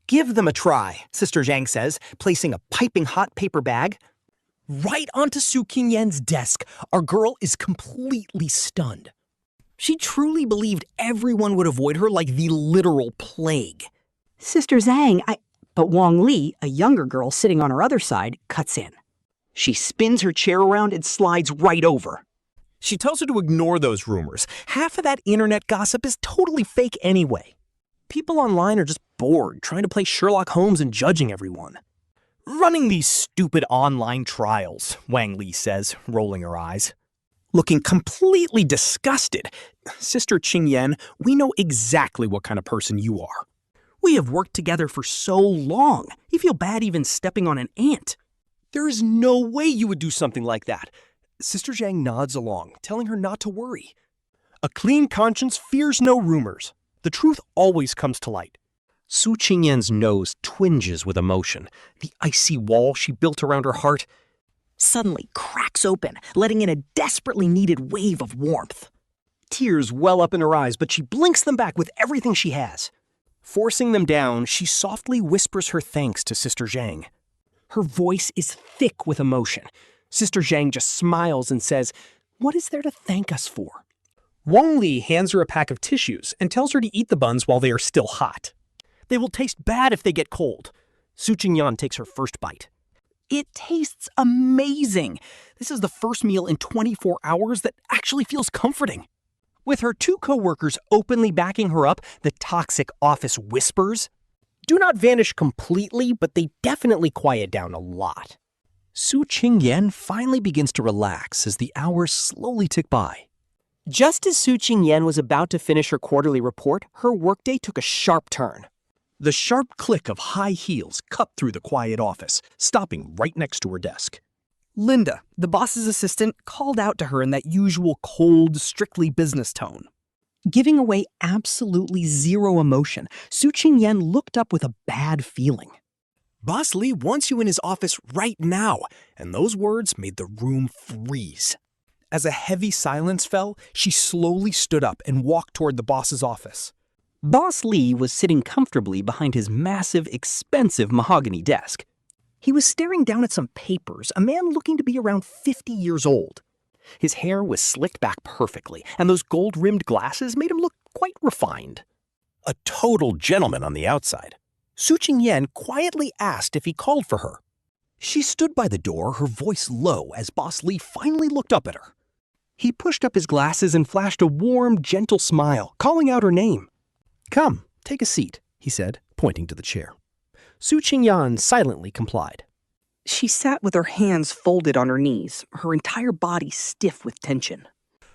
Give them a try, Sister Zhang says, placing a piping hot paper bag. Right onto Su Qingyan's desk, our girl is completely stunned. She truly believed everyone would avoid her like the literal plague. Sister Zhang, But Wang Li, a younger girl sitting on her other side, cuts in. She spins her chair around and slides right over. She tells her to ignore those rumors. Half of that internet gossip is totally fake anyway. People online are just bored, trying to play Sherlock Holmes and judging everyone. Running these stupid online trials, Wang Li says, rolling her eyes. Looking completely disgusted. Sister Qingyan, we know exactly what kind of person you are. We have worked together for so long. You feel bad even stepping on an ant. There is no way you would do something like that. Sister Zhang nods along, telling her not to worry. A clean conscience fears no rumors. The truth always comes to light. Su Qingyan's nose twinges with emotion. The icy wall she built around her heart Suddenly cracks open, letting in a desperately needed wave of warmth. Tears well up in her eyes, but she blinks them back with everything she has. Forcing them down, she softly whispers her thanks to Sister Zhang. Her voice is thick with emotion. Sister Zhang just smiles and says, "What is there to thank us for?" Wang Li hands her a pack of tissues and tells her to eat the buns while they are still hot. They will taste bad if they get cold. Su Qingyan takes her first bite. It tastes amazing. This is the first meal in 24 hours that actually feels comforting. With her two co-workers openly backing her up, the toxic office whispers do not vanish completely, but they definitely quiet down a lot. Su Qingyan finally begins to relax as the hours slowly tick by. Just as Su Qingyan was about to finish her quarterly report, her workday took a sharp turn. The sharp click of high heels cut through the quiet office, stopping right next to her desk. Linda, the boss's assistant, called out to her in that usual cold, strictly business tone. Giving away absolutely zero emotion, Su Qingyan looked up with a bad feeling. Boss Li wants you in his office right now, and those words made the room freeze. As a heavy silence fell, she slowly stood up and walked toward the boss's office. Boss Li was sitting comfortably behind his massive, expensive mahogany desk. He was staring down at some papers, a man looking to be around 50 years old. His hair was slicked back perfectly, and those gold-rimmed glasses made him look quite refined. A total gentleman on the outside. Su Qingyan quietly asked if he called for her. She stood by the door, her voice low, as Boss Li finally looked up at her. He pushed up his glasses and flashed a warm, gentle smile, calling out her name. "Come, take a seat," he said, pointing to the chair. Su Qingyan silently complied. She sat with her hands folded on her knees, her entire body stiff with tension.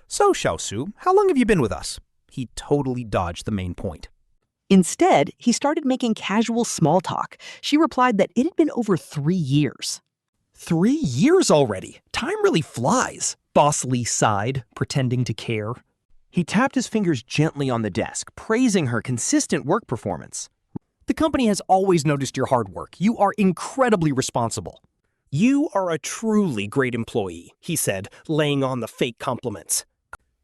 "So, Xiaosu, how long have you been with us?" He totally dodged the main point. Instead, he started making casual small talk. She replied that it had been over 3 years. 3 years already? Time really flies, Boss Li sighed, pretending to care. He tapped his fingers gently on the desk, praising her consistent work performance. "The company has always noticed your hard work. You are incredibly responsible." "You are a truly great employee," he said, laying on the fake compliments.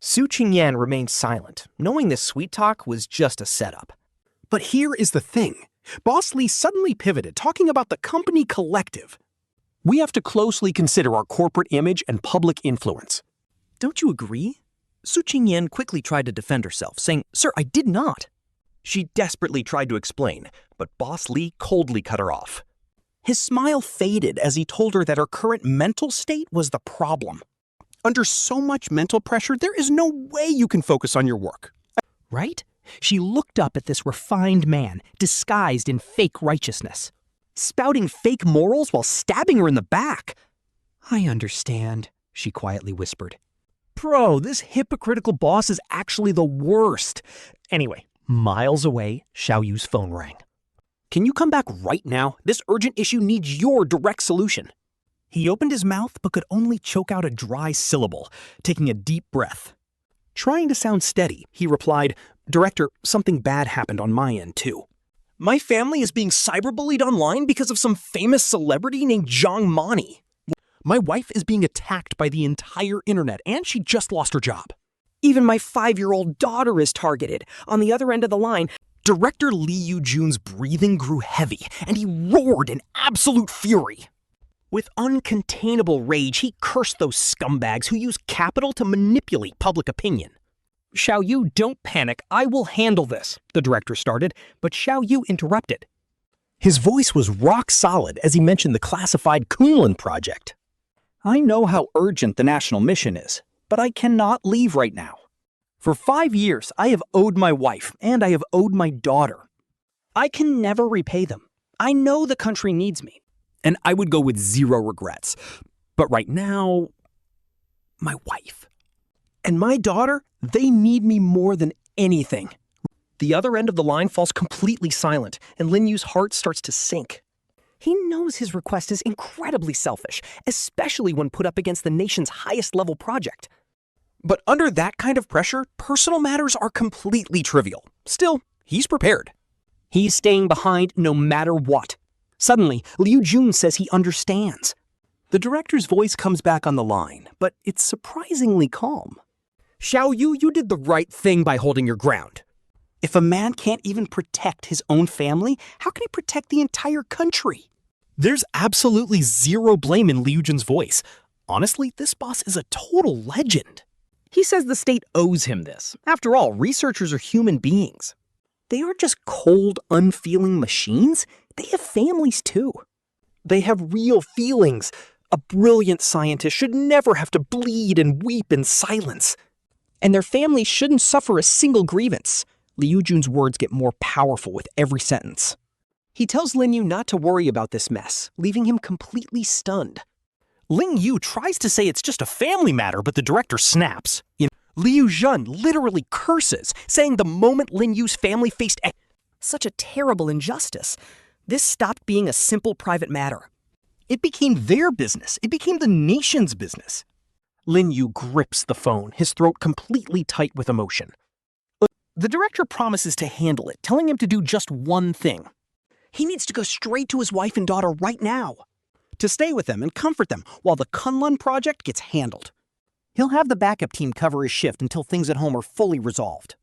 Su Qingyan remained silent, knowing this sweet talk was just a setup. But here is the thing. Boss Li suddenly pivoted, talking about the company collective. "We have to closely consider our corporate image and public influence." "Don't you agree?" Su Qingyan quickly tried to defend herself, saying, "Sir, I did not." She desperately tried to explain, but Boss Li coldly cut her off. His smile faded as he told her that her current mental state was the problem. Under so much mental pressure, there is no way you can focus on your work. Right? She looked up at this refined man, disguised in fake righteousness. Spouting fake morals while stabbing her in the back. "I understand," she quietly whispered. Bro, this hypocritical boss is actually the worst. Anyway, Miles away, Xiao Yu's phone rang. "Can you come back right now? This urgent issue needs your direct solution." He opened his mouth but could only choke out a dry syllable, taking a deep breath. Trying to sound steady, he replied, "Director, something bad happened on my end, too. My family is being cyberbullied online because of some famous celebrity named Zhang Mani. My wife is being attacked by the entire internet, and she just lost her job. Even my 5-year-old daughter is targeted." On the other end of the line, Director Liu Jun's breathing grew heavy, and he roared in absolute fury. With uncontainable rage, he cursed those scumbags who use capital to manipulate public opinion. "Xiao Yu, don't panic. I will handle this," the director started, but Xiao Yu interrupted. His voice was rock solid as he mentioned the classified Kunlun project. "I know how urgent the national mission is, but I cannot leave right now. For 5 years, I have owed my wife, and I have owed my daughter. I can never repay them. I know the country needs me, and I would go with 0 regrets. But right now, my wife and my daughter, they need me more than anything." The other end of the line falls completely silent, and Lin Yu's heart starts to sink. He knows his request is incredibly selfish, especially when put up against the nation's highest-level project. But under that kind of pressure, personal matters are completely trivial. Still, he's prepared. He's staying behind no matter what. Suddenly, Liu Jun says he understands. The director's voice comes back on the line, but it's surprisingly calm. "Xiao Yu, you did the right thing by holding your ground. If a man can't even protect his own family, how can he protect the entire country?" There's absolutely 0 blame in Liu Jun's voice. Honestly, this boss is a total legend. He says the state owes him this. After all, researchers are human beings. They aren't just cold, unfeeling machines. They have families too. They have real feelings. A brilliant scientist should never have to bleed and weep in silence. And their families shouldn't suffer a single grievance. Liu Jun's words get more powerful with every sentence. He tells Lin Yu not to worry about this mess, leaving him completely stunned. Ling Yu tries to say it's just a family matter, but the director snaps. Liu Zhen literally curses, saying the moment Lin Yu's family faced such a terrible injustice, this stopped being a simple private matter. It became their business. It became the nation's business. Lin Yu grips the phone, his throat completely tight with emotion. The director promises to handle it, telling him to do just one thing. He needs to go straight to his wife and daughter right now, to stay with them and comfort them while the Kunlun project gets handled. He'll have the backup team cover his shift until things at home are fully resolved.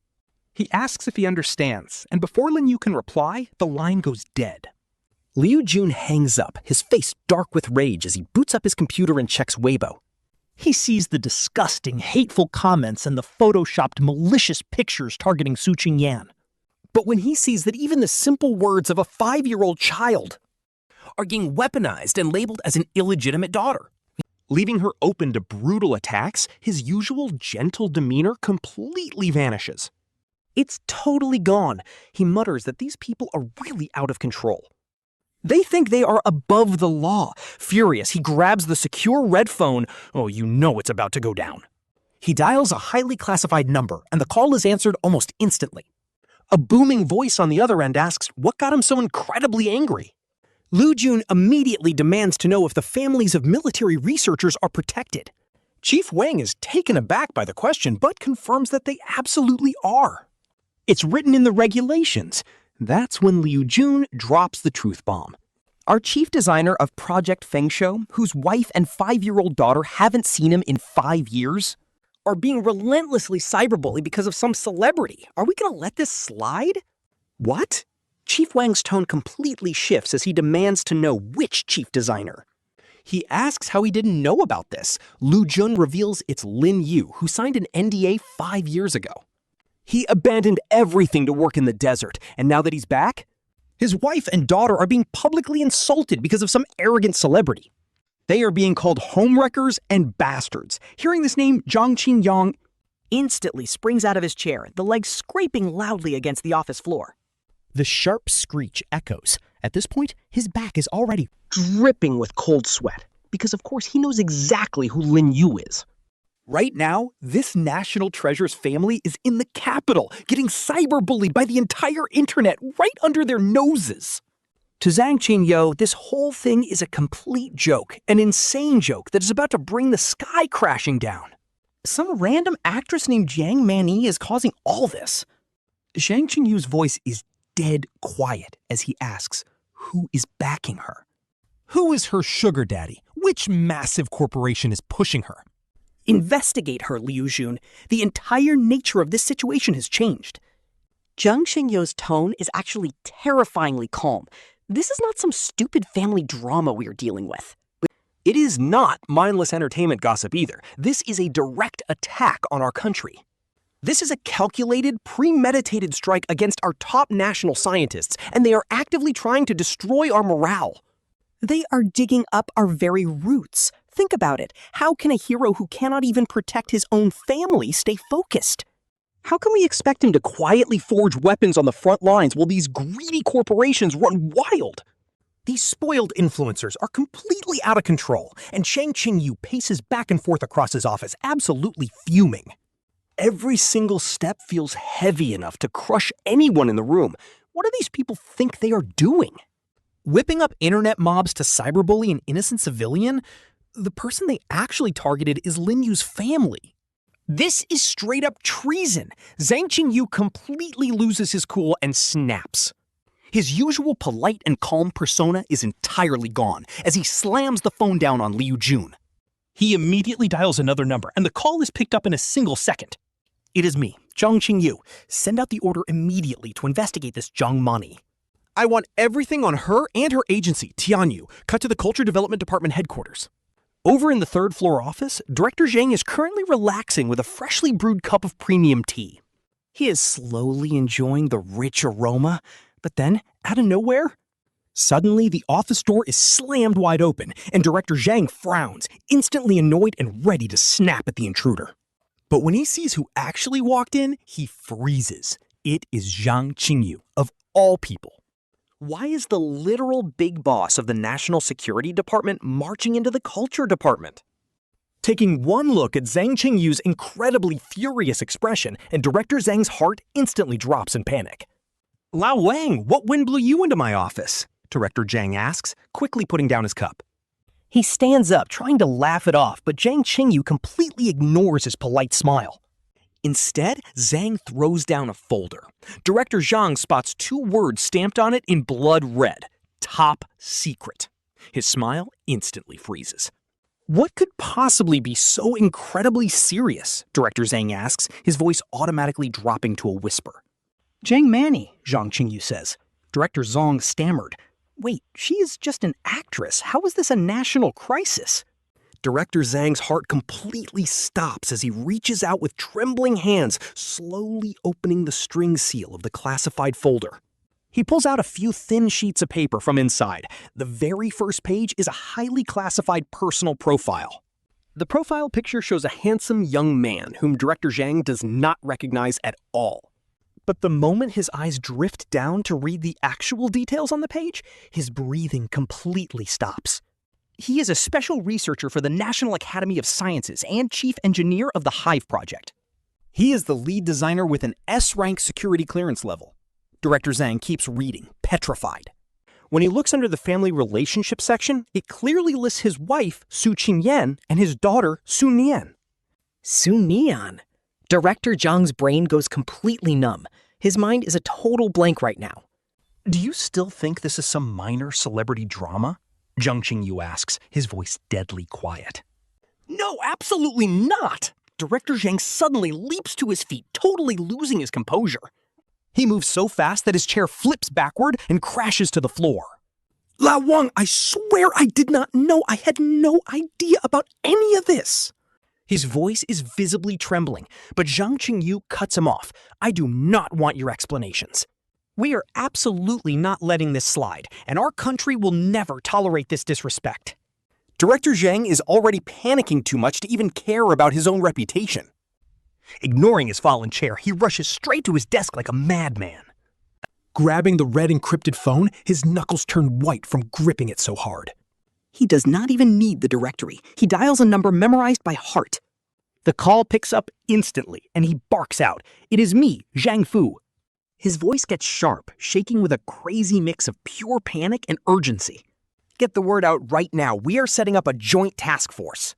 He asks if he understands, and before Lin Yu can reply, the line goes dead. Liu Jun hangs up, his face dark with rage as he boots up his computer and checks Weibo. He sees the disgusting, hateful comments and the photoshopped, malicious pictures targeting Su Qingyan. But when he sees that even the simple words of a 5-year-old child are being weaponized and labeled as an illegitimate daughter, leaving her open to brutal attacks, his usual gentle demeanor completely vanishes. It's totally gone. He mutters that these people are really out of control. They think they are above the law. Furious, he grabs the secure red phone. Oh, you know it's about to go down. He dials a highly classified number, and the call is answered almost instantly. A booming voice on the other end asks what got him so incredibly angry. Liu Jun immediately demands to know if the families of military researchers are protected. Chief Wang is taken aback by the question, but confirms that they absolutely are. It's written in the regulations. That's when Liu Jun drops the truth bomb. Our chief designer of Project Fengsho, whose wife and 5-year-old daughter haven't seen him in 5 years, are being relentlessly cyberbullied because of some celebrity. Are we gonna let this slide? What? Chief Wang's tone completely shifts as he demands to know which chief designer. He asks how he didn't know about this. Liu Jun reveals it's Lin Yu, who signed an NDA 5 years ago. He abandoned everything to work in the desert, and now that he's back, his wife and daughter are being publicly insulted because of some arrogant celebrity. They are being called homewreckers and bastards. Hearing this name, Zhang Qingyang instantly springs out of his chair, the legs scraping loudly against the office floor. The sharp screech echoes. At this point, his back is already dripping with cold sweat, because of course he knows exactly who Lin Yu is. Right now, this National Treasure's family is in the capital, getting cyberbullied by the entire internet right under their noses. To Zhang Qingyo, this whole thing is a complete joke, an insane joke that is about to bring the sky crashing down. Some random actress named Jiang Mani is causing all this. Zhang Qingyu's voice is dead quiet as he asks, who is backing her? Who is her sugar daddy? Which massive corporation is pushing her? Investigate her, Liu Jun. The entire nature of this situation has changed. Zhang Xingyo's tone is actually terrifyingly calm. This is not some stupid family drama we're dealing with. It is not mindless entertainment gossip either. This is a direct attack on our country. This is a calculated, premeditated strike against our top national scientists, and they are actively trying to destroy our morale. They are digging up our very roots. Think about it. How can a hero who cannot even protect his own family stay focused? How can we expect him to quietly forge weapons on the front lines while these greedy corporations run wild? These spoiled influencers are completely out of control, and Zhang Qingyu paces back and forth across his office, absolutely fuming. Every single step feels heavy enough to crush anyone in the room. What do these people think they are doing? Whipping up internet mobs to cyberbully an innocent civilian? The person they actually targeted is Lin Yu's family. This is straight up treason. Zhang Qingyu completely loses his cool and snaps. His usual polite and calm persona is entirely gone as he slams the phone down on Liu Jun. He immediately dials another number, and the call is picked up in a single second. It is me, Zhang Qingyu. Send out the order immediately to investigate this Jiang Mani. I want everything on her and her agency, Tianyu, cut to the Culture Development Department headquarters. Over in the third floor office, Director Zhang is currently relaxing with a freshly brewed cup of premium tea. He is slowly enjoying the rich aroma, but then, out of nowhere, suddenly the office door is slammed wide open, and Director Zhang frowns, instantly annoyed and ready to snap at the intruder. But when he sees who actually walked in, he freezes. It is Zhang Qingyu, of all people. Why is the literal big boss of the National Security Department marching into the Culture Department? Taking one look at Zhang Qingyu's incredibly furious expression, and Director Zhang's heart instantly drops in panic. Lao Wang, what wind blew you into my office? Director Zhang asks, quickly putting down his cup. He stands up, trying to laugh it off, but Zhang Qingyu completely ignores his polite smile. Instead, Zhang throws down a folder. Director Zhang spots 2 words stamped on it in blood red. Top secret. His smile instantly freezes. What could possibly be so incredibly serious? Director Zhang asks, his voice automatically dropping to a whisper. Jiang Mani, Zhang Qingyu says. Director Zhang stammered. Wait, she is just an actress. How is this a national crisis? Director Zhang's heart completely stops as he reaches out with trembling hands, slowly opening the string seal of the classified folder. He pulls out a few thin sheets of paper from inside. The very first page is a highly classified personal profile. The profile picture shows a handsome young man whom Director Zhang does not recognize at all. But the moment his eyes drift down to read the actual details on the page, his breathing completely stops. He is a special researcher for the National Academy of Sciences and chief engineer of the Hive Project. He is the lead designer with an S-rank security clearance level. Director Zhang keeps reading, petrified. When he looks under the family relationship section, it clearly lists his wife, Su Qingyan, and his daughter, Su Nian. Su Nian. Director Zhang's brain goes completely numb. His mind is a total blank right now. Do you still think this is some minor celebrity drama? Zhang Qingyu asks, his voice deadly quiet. No, absolutely not! Director Zhang suddenly leaps to his feet, totally losing his composure. He moves so fast that his chair flips backward and crashes to the floor. Lao Wang, I swear I did not know. I had no idea about any of this. His voice is visibly trembling, but Zhang Qingyu cuts him off. I do not want your explanations. We are absolutely not letting this slide, and our country will never tolerate this disrespect. Director Zhang is already panicking too much to even care about his own reputation. Ignoring his fallen chair, he rushes straight to his desk like a madman. Grabbing the red encrypted phone, his knuckles turn white from gripping it so hard. He does not even need the directory. He dials a number memorized by heart. The call picks up instantly, and he barks out, "It is me, Zhang Fu." His voice gets sharp, shaking with a crazy mix of pure panic and urgency. Get the word out right now. We are setting up a joint task force.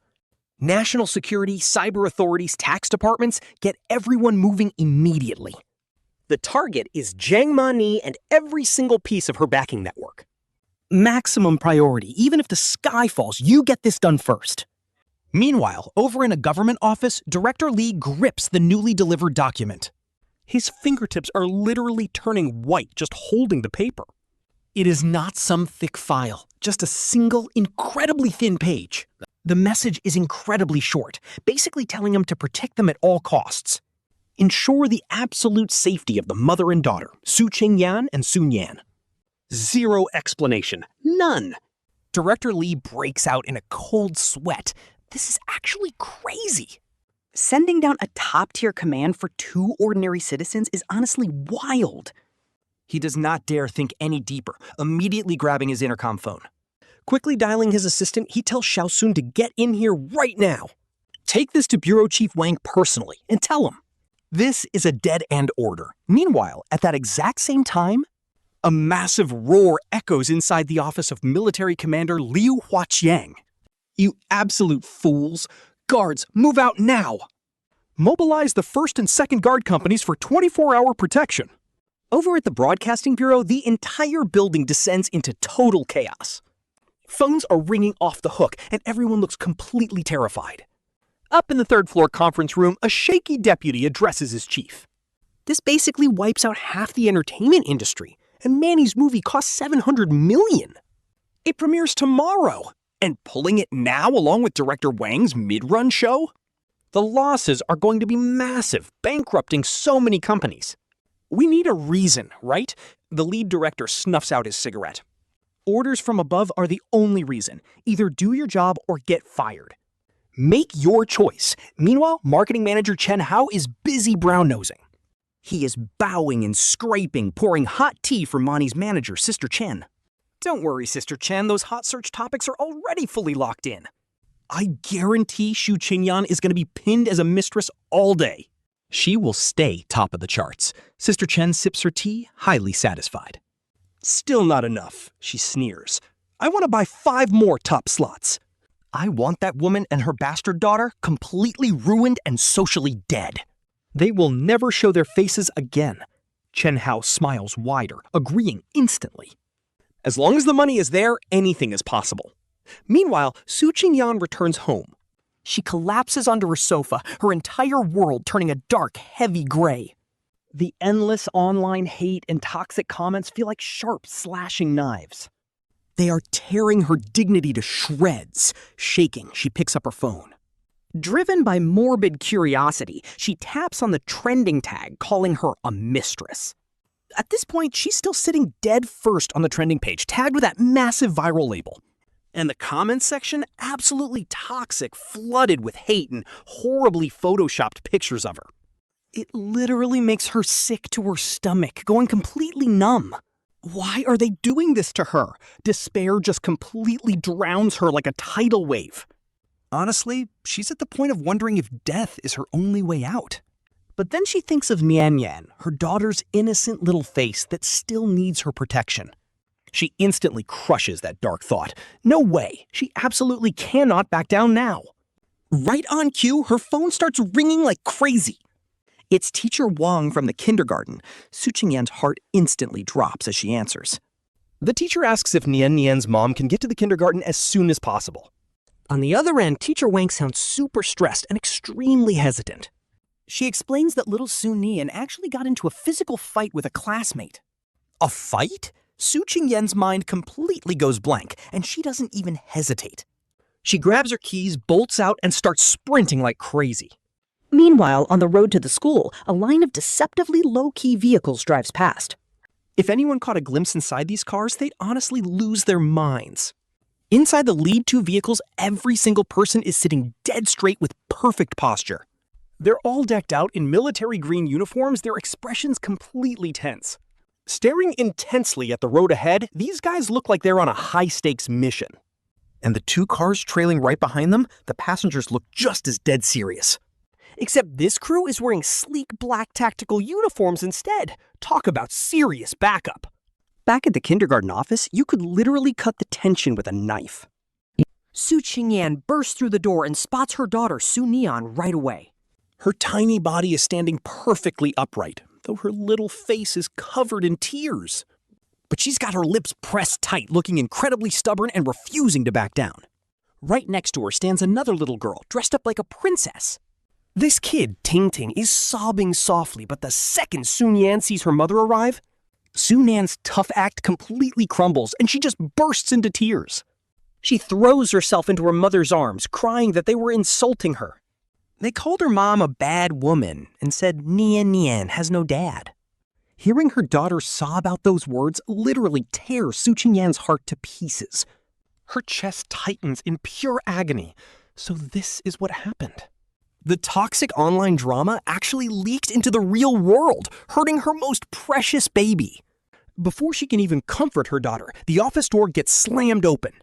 National security, cyber authorities, tax departments, get everyone moving immediately. The target is Jiang Mani and every single piece of her backing network. Maximum priority. Even if the sky falls, you get this done first. Meanwhile, over in a government office, Director Li grips the newly delivered document. His fingertips are literally turning white just holding the paper. It is not some thick file, just a single, incredibly thin page. The message is incredibly short, basically telling him to protect them at all costs. Ensure the absolute safety of the mother and daughter, Su Qingyan and Su Nian. Zero explanation. None. Director Li breaks out in a cold sweat. This is actually crazy. Sending down a top-tier command for 2 ordinary citizens is honestly wild. He does not dare think any deeper, immediately grabbing his intercom phone. Quickly dialing his assistant, he tells Xiaosun to get in here right now. Take this to Bureau Chief Wang personally and tell him. This is a dead-end order. Meanwhile, at that exact same time, a massive roar echoes inside the office of Military Commander Liu Huaqiang. You absolute fools! Guards, move out now! Mobilize the 1st and 2nd Guard companies for 24-hour protection. Over at the Broadcasting Bureau, the entire building descends into total chaos. Phones are ringing off the hook, and everyone looks completely terrified. Up in the 3rd floor conference room, a shaky deputy addresses his chief. This basically wipes out half the entertainment industry, and Manny's movie cost $700 million. It premieres tomorrow. And pulling it now along with Director Wang's mid-run show? The losses are going to be massive, bankrupting so many companies. We need a reason, right? The lead director snuffs out his cigarette. Orders from above are the only reason. Either do your job or get fired. Make your choice. Meanwhile, marketing manager Chen Hao is busy brown-nosing. He is bowing and scraping, pouring hot tea for Mani's manager, Sister Chen. Don't worry, Sister Chen, those hot search topics are already fully locked in. I guarantee Su Qingyan is going to be pinned as a mistress all day. She will stay top of the charts. Sister Chen sips her tea, highly satisfied. Still not enough, she sneers. I want to buy 5 more top slots. I want that woman and her bastard daughter completely ruined and socially dead. They will never show their faces again. Chen Hao smiles wider, agreeing instantly. As long as the money is there, anything is possible. Meanwhile, Su Qingyan returns home. She collapses onto her sofa, her entire world turning a dark, heavy gray. The endless online hate and toxic comments feel like sharp, slashing knives. They are tearing her dignity to shreds. Shaking, she picks up her phone. Driven by morbid curiosity, she taps on the trending tag, calling her a mistress. At this point, she's still sitting dead first on the trending page, tagged with that massive viral label. And the comments section, absolutely toxic, flooded with hate and horribly photoshopped pictures of her. It literally makes her sick to her stomach, going completely numb. Why are they doing this to her? Despair just completely drowns her like a tidal wave. Honestly, she's at the point of wondering if death is her only way out. But then she thinks of Niannian, her daughter's innocent little face that still needs her protection. She instantly crushes that dark thought. No way, she absolutely cannot back down now. Right on cue, her phone starts ringing like crazy. It's Teacher Wang from the kindergarten. Su Qingyan's heart instantly drops as she answers. The teacher asks if Niannian's mom can get to the kindergarten as soon as possible. On the other end, Teacher Wang sounds super stressed and extremely hesitant. She explains that little Su Nian actually got into a physical fight with a classmate. A fight? Su Qingyan's mind completely goes blank, and she doesn't even hesitate. She grabs her keys, bolts out, and starts sprinting like crazy. Meanwhile, on the road to the school, a line of deceptively low-key vehicles drives past. If anyone caught a glimpse inside these cars, they'd honestly lose their minds. Inside the lead 2 vehicles, every single person is sitting dead straight with perfect posture. They're all decked out in military green uniforms, their expressions completely tense. Staring intensely at the road ahead, these guys look like they're on a high-stakes mission. And the 2 cars trailing right behind them, the passengers look just as dead serious. Except this crew is wearing sleek black tactical uniforms instead. Talk about serious backup. Back at the kindergarten office, you could literally cut the tension with a knife. Su Qingyan bursts through the door and spots her daughter Su Nian right away. Her tiny body is standing perfectly upright, though her little face is covered in tears. But she's got her lips pressed tight, looking incredibly stubborn and refusing to back down. Right next to her stands another little girl, dressed up like a princess. This kid, Ting Ting, is sobbing softly, but the second Su Nian sees her mother arrive, Su Nian's tough act completely crumbles, and she just bursts into tears. She throws herself into her mother's arms, crying that they were insulting her. They called her mom a bad woman and said Niannian has no dad. Hearing her daughter sob out those words literally tears Su Qingyan's heart to pieces. Her chest tightens in pure agony. So this is what happened. The toxic online drama actually leaked into the real world, hurting her most precious baby. Before she can even comfort her daughter, the office door gets slammed open.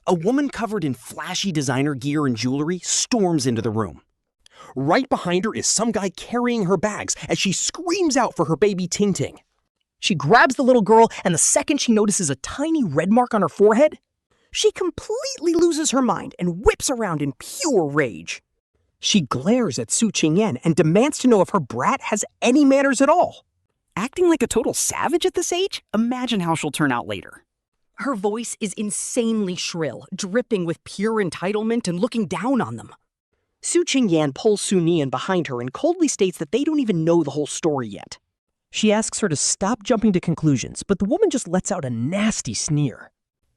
A woman covered in flashy designer gear and jewelry storms into the room. Right behind her is some guy carrying her bags as she screams out for her baby Ting Ting. She grabs the little girl, and the second she notices a tiny red mark on her forehead, she completely loses her mind and whips around in pure rage. She glares at Su Qingyan and demands to know if her brat has any manners at all. Acting like a total savage at this age? Imagine how she'll turn out later. Her voice is insanely shrill, dripping with pure entitlement and looking down on them. Su Qingyan pulls Su Nian behind her and coldly states that they don't even know the whole story yet. She asks her to stop jumping to conclusions, but the woman just lets out a nasty sneer.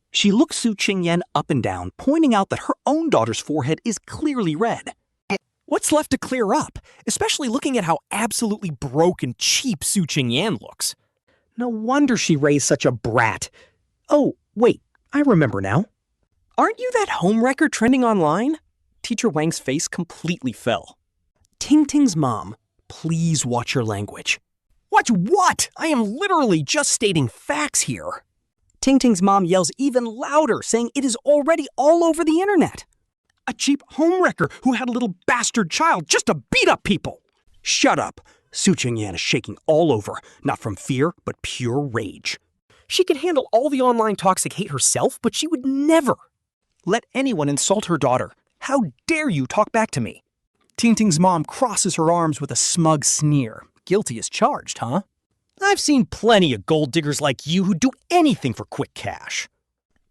She looks Su Qingyan up and down, pointing out that her own daughter's forehead is clearly red. What's left to clear up, especially looking at how absolutely broke and cheap Su Qingyan looks? No wonder she raised such a brat. Oh, wait, I remember now. Aren't you that homewrecker trending online? Teacher Wang's face completely fell. Ting Ting's mom, please watch your language. Watch what? I am literally just stating facts here. Ting Ting's mom yells even louder, saying it is already all over the internet. A cheap homewrecker who had a little bastard child just to beat up people. Shut up. Su Qingyan is shaking all over, not from fear, but pure rage. She could handle all the online toxic hate herself, but she would never let anyone insult her daughter. How dare you talk back to me? Ting Ting's mom crosses her arms with a smug sneer. Guilty as charged, huh? I've seen plenty of gold diggers like you who do anything for quick cash.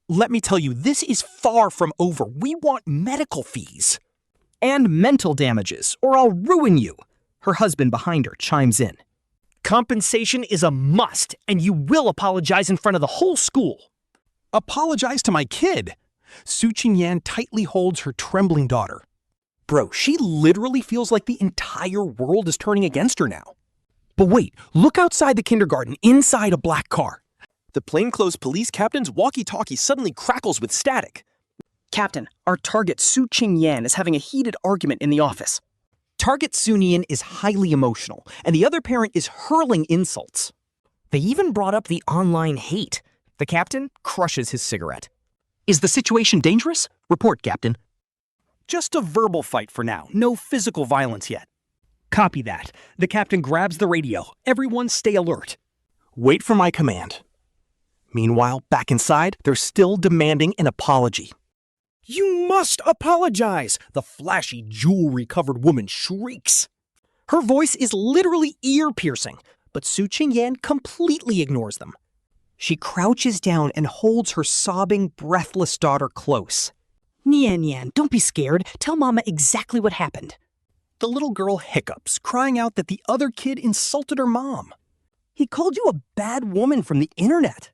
Let me tell you, this is far from over. We want medical fees. And mental damages, or I'll ruin you. Her husband behind her chimes in. Compensation is a must, and you will apologize in front of the whole school. Apologize to my kid? Su Qingyan tightly holds her trembling daughter. Bro, she literally feels like the entire world is turning against her now. But wait, look outside the kindergarten, inside a black car. The plainclothes police captain's walkie-talkie suddenly crackles with static. Captain, our target Su Qingyan is having a heated argument in the office. Target Su Nian is highly emotional, and the other parent is hurling insults. They even brought up the online hate. The captain crushes his cigarette. Is the situation dangerous? Report, Captain. Just a verbal fight for now. No physical violence yet. Copy that. The captain grabs the radio. Everyone stay alert. Wait for my command. Meanwhile, back inside, they're still demanding an apology. You must apologize, the flashy, jewelry-covered woman shrieks. Her voice is literally ear-piercing, but Su Qingyan completely ignores them. She crouches down and holds her sobbing, breathless daughter close. Niannian, don't be scared. Tell Mama exactly what happened. The little girl hiccups, crying out that the other kid insulted her mom. He called you a bad woman from the internet.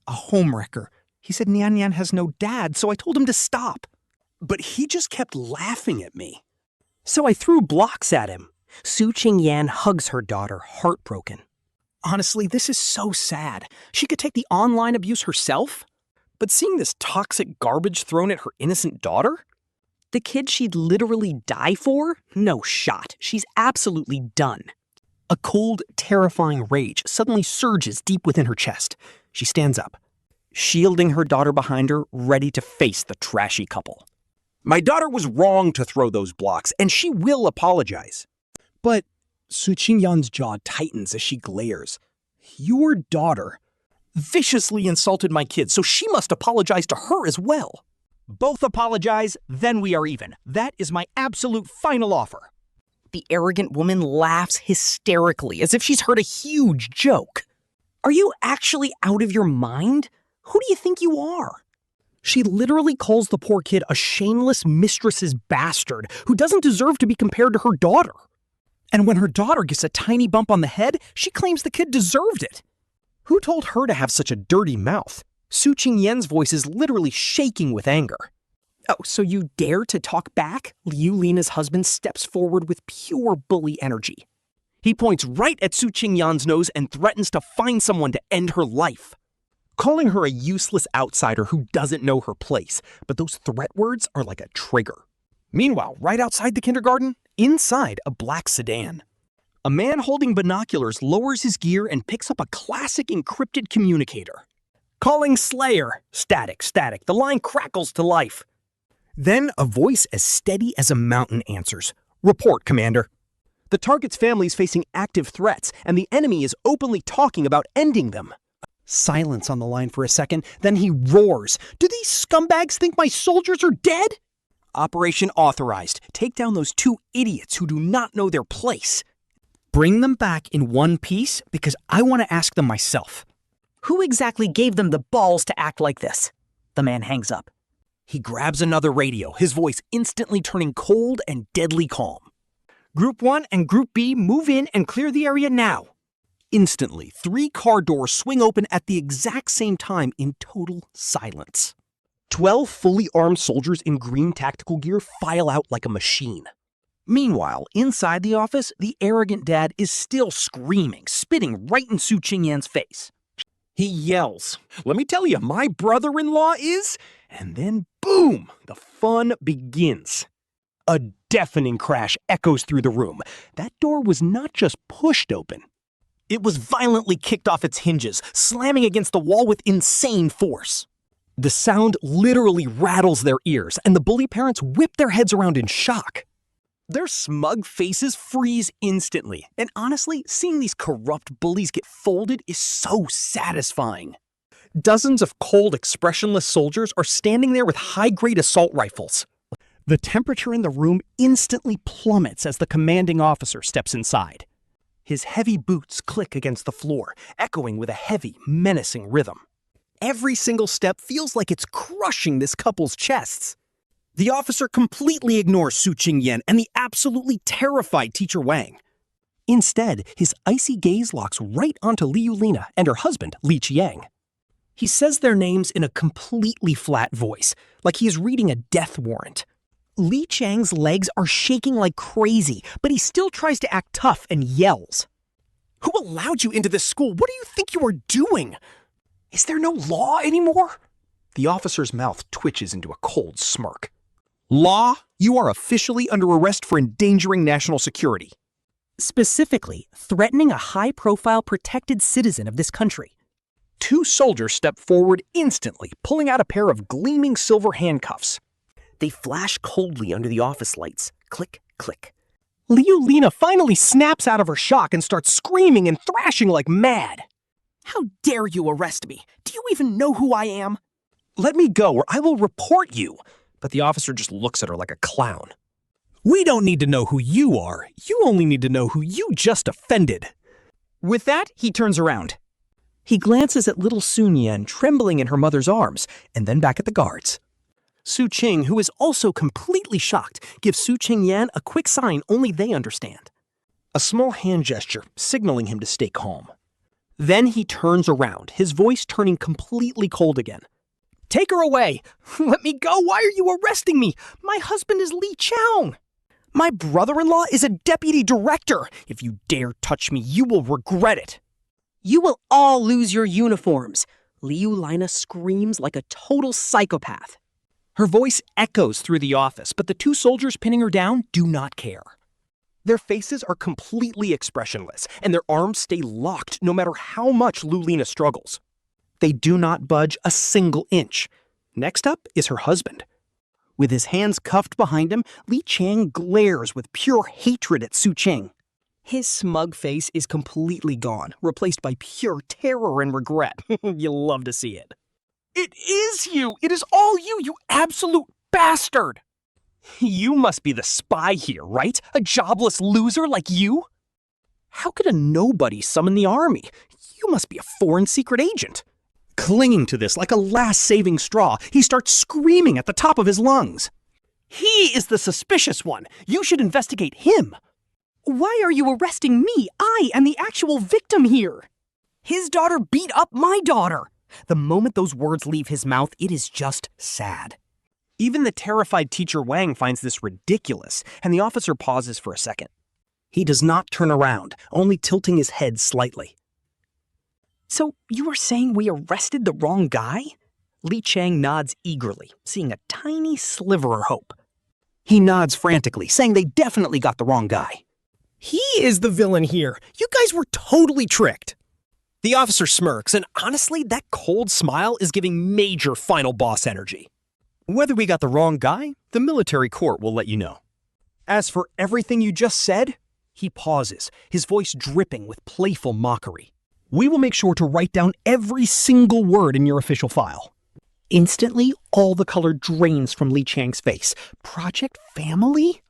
A homewrecker. He said Niannian has no dad, so I told him to stop. But he just kept laughing at me. So I threw blocks at him. Su Qingyan hugs her daughter, heartbroken. Honestly, this is so sad. She could take the online abuse herself, but seeing this toxic garbage thrown at her innocent daughter? The kid she'd literally die for? No shot. She's absolutely done. A cold, terrifying rage suddenly surges deep within her chest. She stands up, shielding her daughter behind her, ready to face the trashy couple. My daughter was wrong to throw those blocks, and she will apologize. But Su Qingyan's jaw tightens as she glares. Your daughter viciously insulted my kid, so she must apologize to her as well. Both apologize, then we are even. That is my absolute final offer. The arrogant woman laughs hysterically as if she's heard a huge joke. Are you actually out of your mind? Who do you think you are? She literally calls the poor kid a shameless mistress's bastard who doesn't deserve to be compared to her daughter. And when her daughter gets a tiny bump on the head, she claims the kid deserved it. Who told her to have such a dirty mouth? Su Qingyan's voice is literally shaking with anger. Oh, so you dare to talk back? Lina's husband steps forward with pure bully energy. He points right at Su Qingyan's nose and threatens to find someone to end her life, calling her a useless outsider who doesn't know her place. But those threat words are like a trigger. Meanwhile, right outside the kindergarten, inside a black sedan, a man holding binoculars lowers his gear and picks up a classic encrypted communicator. Calling Slayer. Static, static. The line crackles to life. Then a voice as steady as a mountain answers. Report, Commander. The target's family is facing active threats, and the enemy is openly talking about ending them. Silence on the line for a second, then he roars. Do these scumbags think my soldiers are dead? Operation authorized. Take down those two idiots who do not know their place. Bring them back in one piece because I want to ask them myself. Who exactly gave them the balls to act like this? The man hangs up. He grabs another radio, his voice instantly turning cold and deadly calm. Group 1 and Group B move in and clear the area now. Instantly, 3 car doors swing open at the exact same time in total silence. 12 fully armed soldiers in green tactical gear file out like a machine. Meanwhile, inside the office, the arrogant dad is still screaming, spitting right in Su Qingyan's face. He yells, "Let me tell you, my brother-in-law is..." And then, boom, the fun begins. A deafening crash echoes through the room. That door was not just pushed open. It was violently kicked off its hinges, slamming against the wall with insane force. The sound literally rattles their ears, and the bully parents whip their heads around in shock. Their smug faces freeze instantly, and honestly, seeing these corrupt bullies get folded is so satisfying. Dozens of cold, expressionless soldiers are standing there with high-grade assault rifles. The temperature in the room instantly plummets as the commanding officer steps inside. His heavy boots click against the floor, echoing with a heavy, menacing rhythm. Every single step feels like it's crushing this couple's chests. The officer completely ignores Su Qingyan and the absolutely terrified Teacher Wang. Instead, his icy gaze locks right onto Lina and her husband, Qiang. He says their names in a completely flat voice, like he is reading a death warrant. Qiang's legs are shaking like crazy, but he still tries to act tough and yells. Who allowed you into this school? What do you think you are doing? Is there no law anymore? The officer's mouth twitches into a cold smirk. Law, you are officially under arrest for endangering national security. Specifically, threatening a high-profile protected citizen of this country. 2 soldiers step forward instantly, pulling out a pair of gleaming silver handcuffs. They flash coldly under the office lights. Click, click. Lina finally snaps out of her shock and starts screaming and thrashing like mad. How dare you arrest me? Do you even know who I am? Let me go or I will report you. But the officer just looks at her like a clown. We don't need to know who you are. You only need to know who you just offended. With that, he turns around. He glances at little Su Nian trembling in her mother's arms, and then back at the guards. Su Qing, who is also completely shocked, gives Su Qingyan a quick sign only they understand. A small hand gesture, signaling him to stay calm. Then he turns around, his voice turning completely cold again. Take her away! Let me go! Why are you arresting me? My husband is Qiang! My brother-in-law is a deputy director! If you dare touch me, you will regret it! You will all lose your uniforms! Lina screams like a total psychopath. Her voice echoes through the office, but the 2 soldiers pinning her down do not care. Their faces are completely expressionless, and their arms stay locked no matter how much Lina struggles. They do not budge a single inch. Next up is her husband. With his hands cuffed behind him, Qiang glares with pure hatred at Su Qing. His smug face is completely gone, replaced by pure terror and regret. You'll love to see it. It is you! It is all you, you absolute bastard! You must be the spy here, right? A jobless loser like you? How could a nobody summon the army? You must be a foreign secret agent. Clinging to this like a last saving straw, he starts screaming at the top of his lungs. He is the suspicious one. You should investigate him. Why are you arresting me? I am the actual victim here. His daughter beat up my daughter. The moment those words leave his mouth, it is just sad. Even the terrified teacher Wang finds this ridiculous, and the officer pauses for a second. He does not turn around, only tilting his head slightly. So you are saying we arrested the wrong guy? Li Qiang nods eagerly, seeing a tiny sliver of hope. He nods frantically, saying they definitely got the wrong guy. He is the villain here. You guys were totally tricked. The officer smirks, and honestly, that cold smile is giving major final boss energy. Whether we got the wrong guy, the military court will let you know. As for everything you just said, he pauses, his voice dripping with playful mockery. We will make sure to write down every single word in your official file. Instantly, all the color drains from Li Qiang's face. Project Family?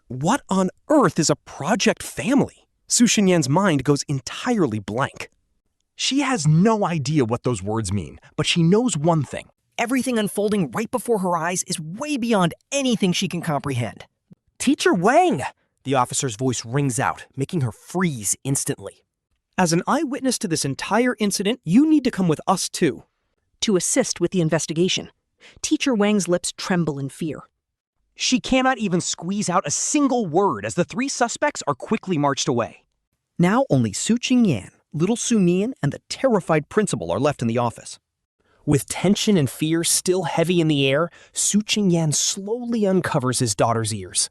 What on earth is a Project Family? Su Qingyan's mind goes entirely blank. She has no idea what those words mean, but she knows one thing. Everything unfolding right before her eyes is way beyond anything she can comprehend. Teacher Wang! The officer's voice rings out, making her freeze instantly. As an eyewitness to this entire incident, you need to come with us too. To assist with the investigation, Teacher Wang's lips tremble in fear. She cannot even squeeze out a single word as the three suspects are quickly marched away. Now only Su Qingyan, little Su Nian, and the terrified principal are left in the office. With tension and fear still heavy in the air, Su Qingyan slowly uncovers his daughter's ears.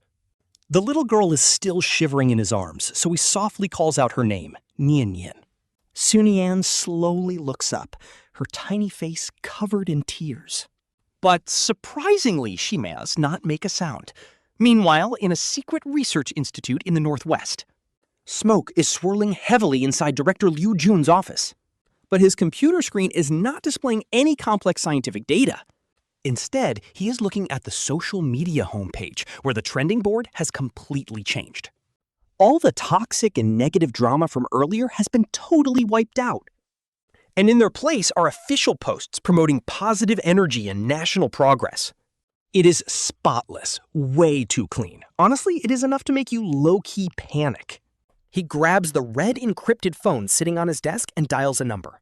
The little girl is still shivering in his arms, so he softly calls out her name, Niannian. Su Nian slowly looks up, her tiny face covered in tears. But surprisingly, she does not make a sound. Meanwhile, in a secret research institute in the northwest, smoke is swirling heavily inside Director Liu Jun's office. But his computer screen is not displaying any complex scientific data. Instead, he is looking at the social media homepage, where the trending board has completely changed. All the toxic and negative drama from earlier has been totally wiped out. And in their place are official posts promoting positive energy and national progress. It is spotless, way too clean. Honestly, it is enough to make you low-key panic. He grabs the red encrypted phone sitting on his desk and dials a number.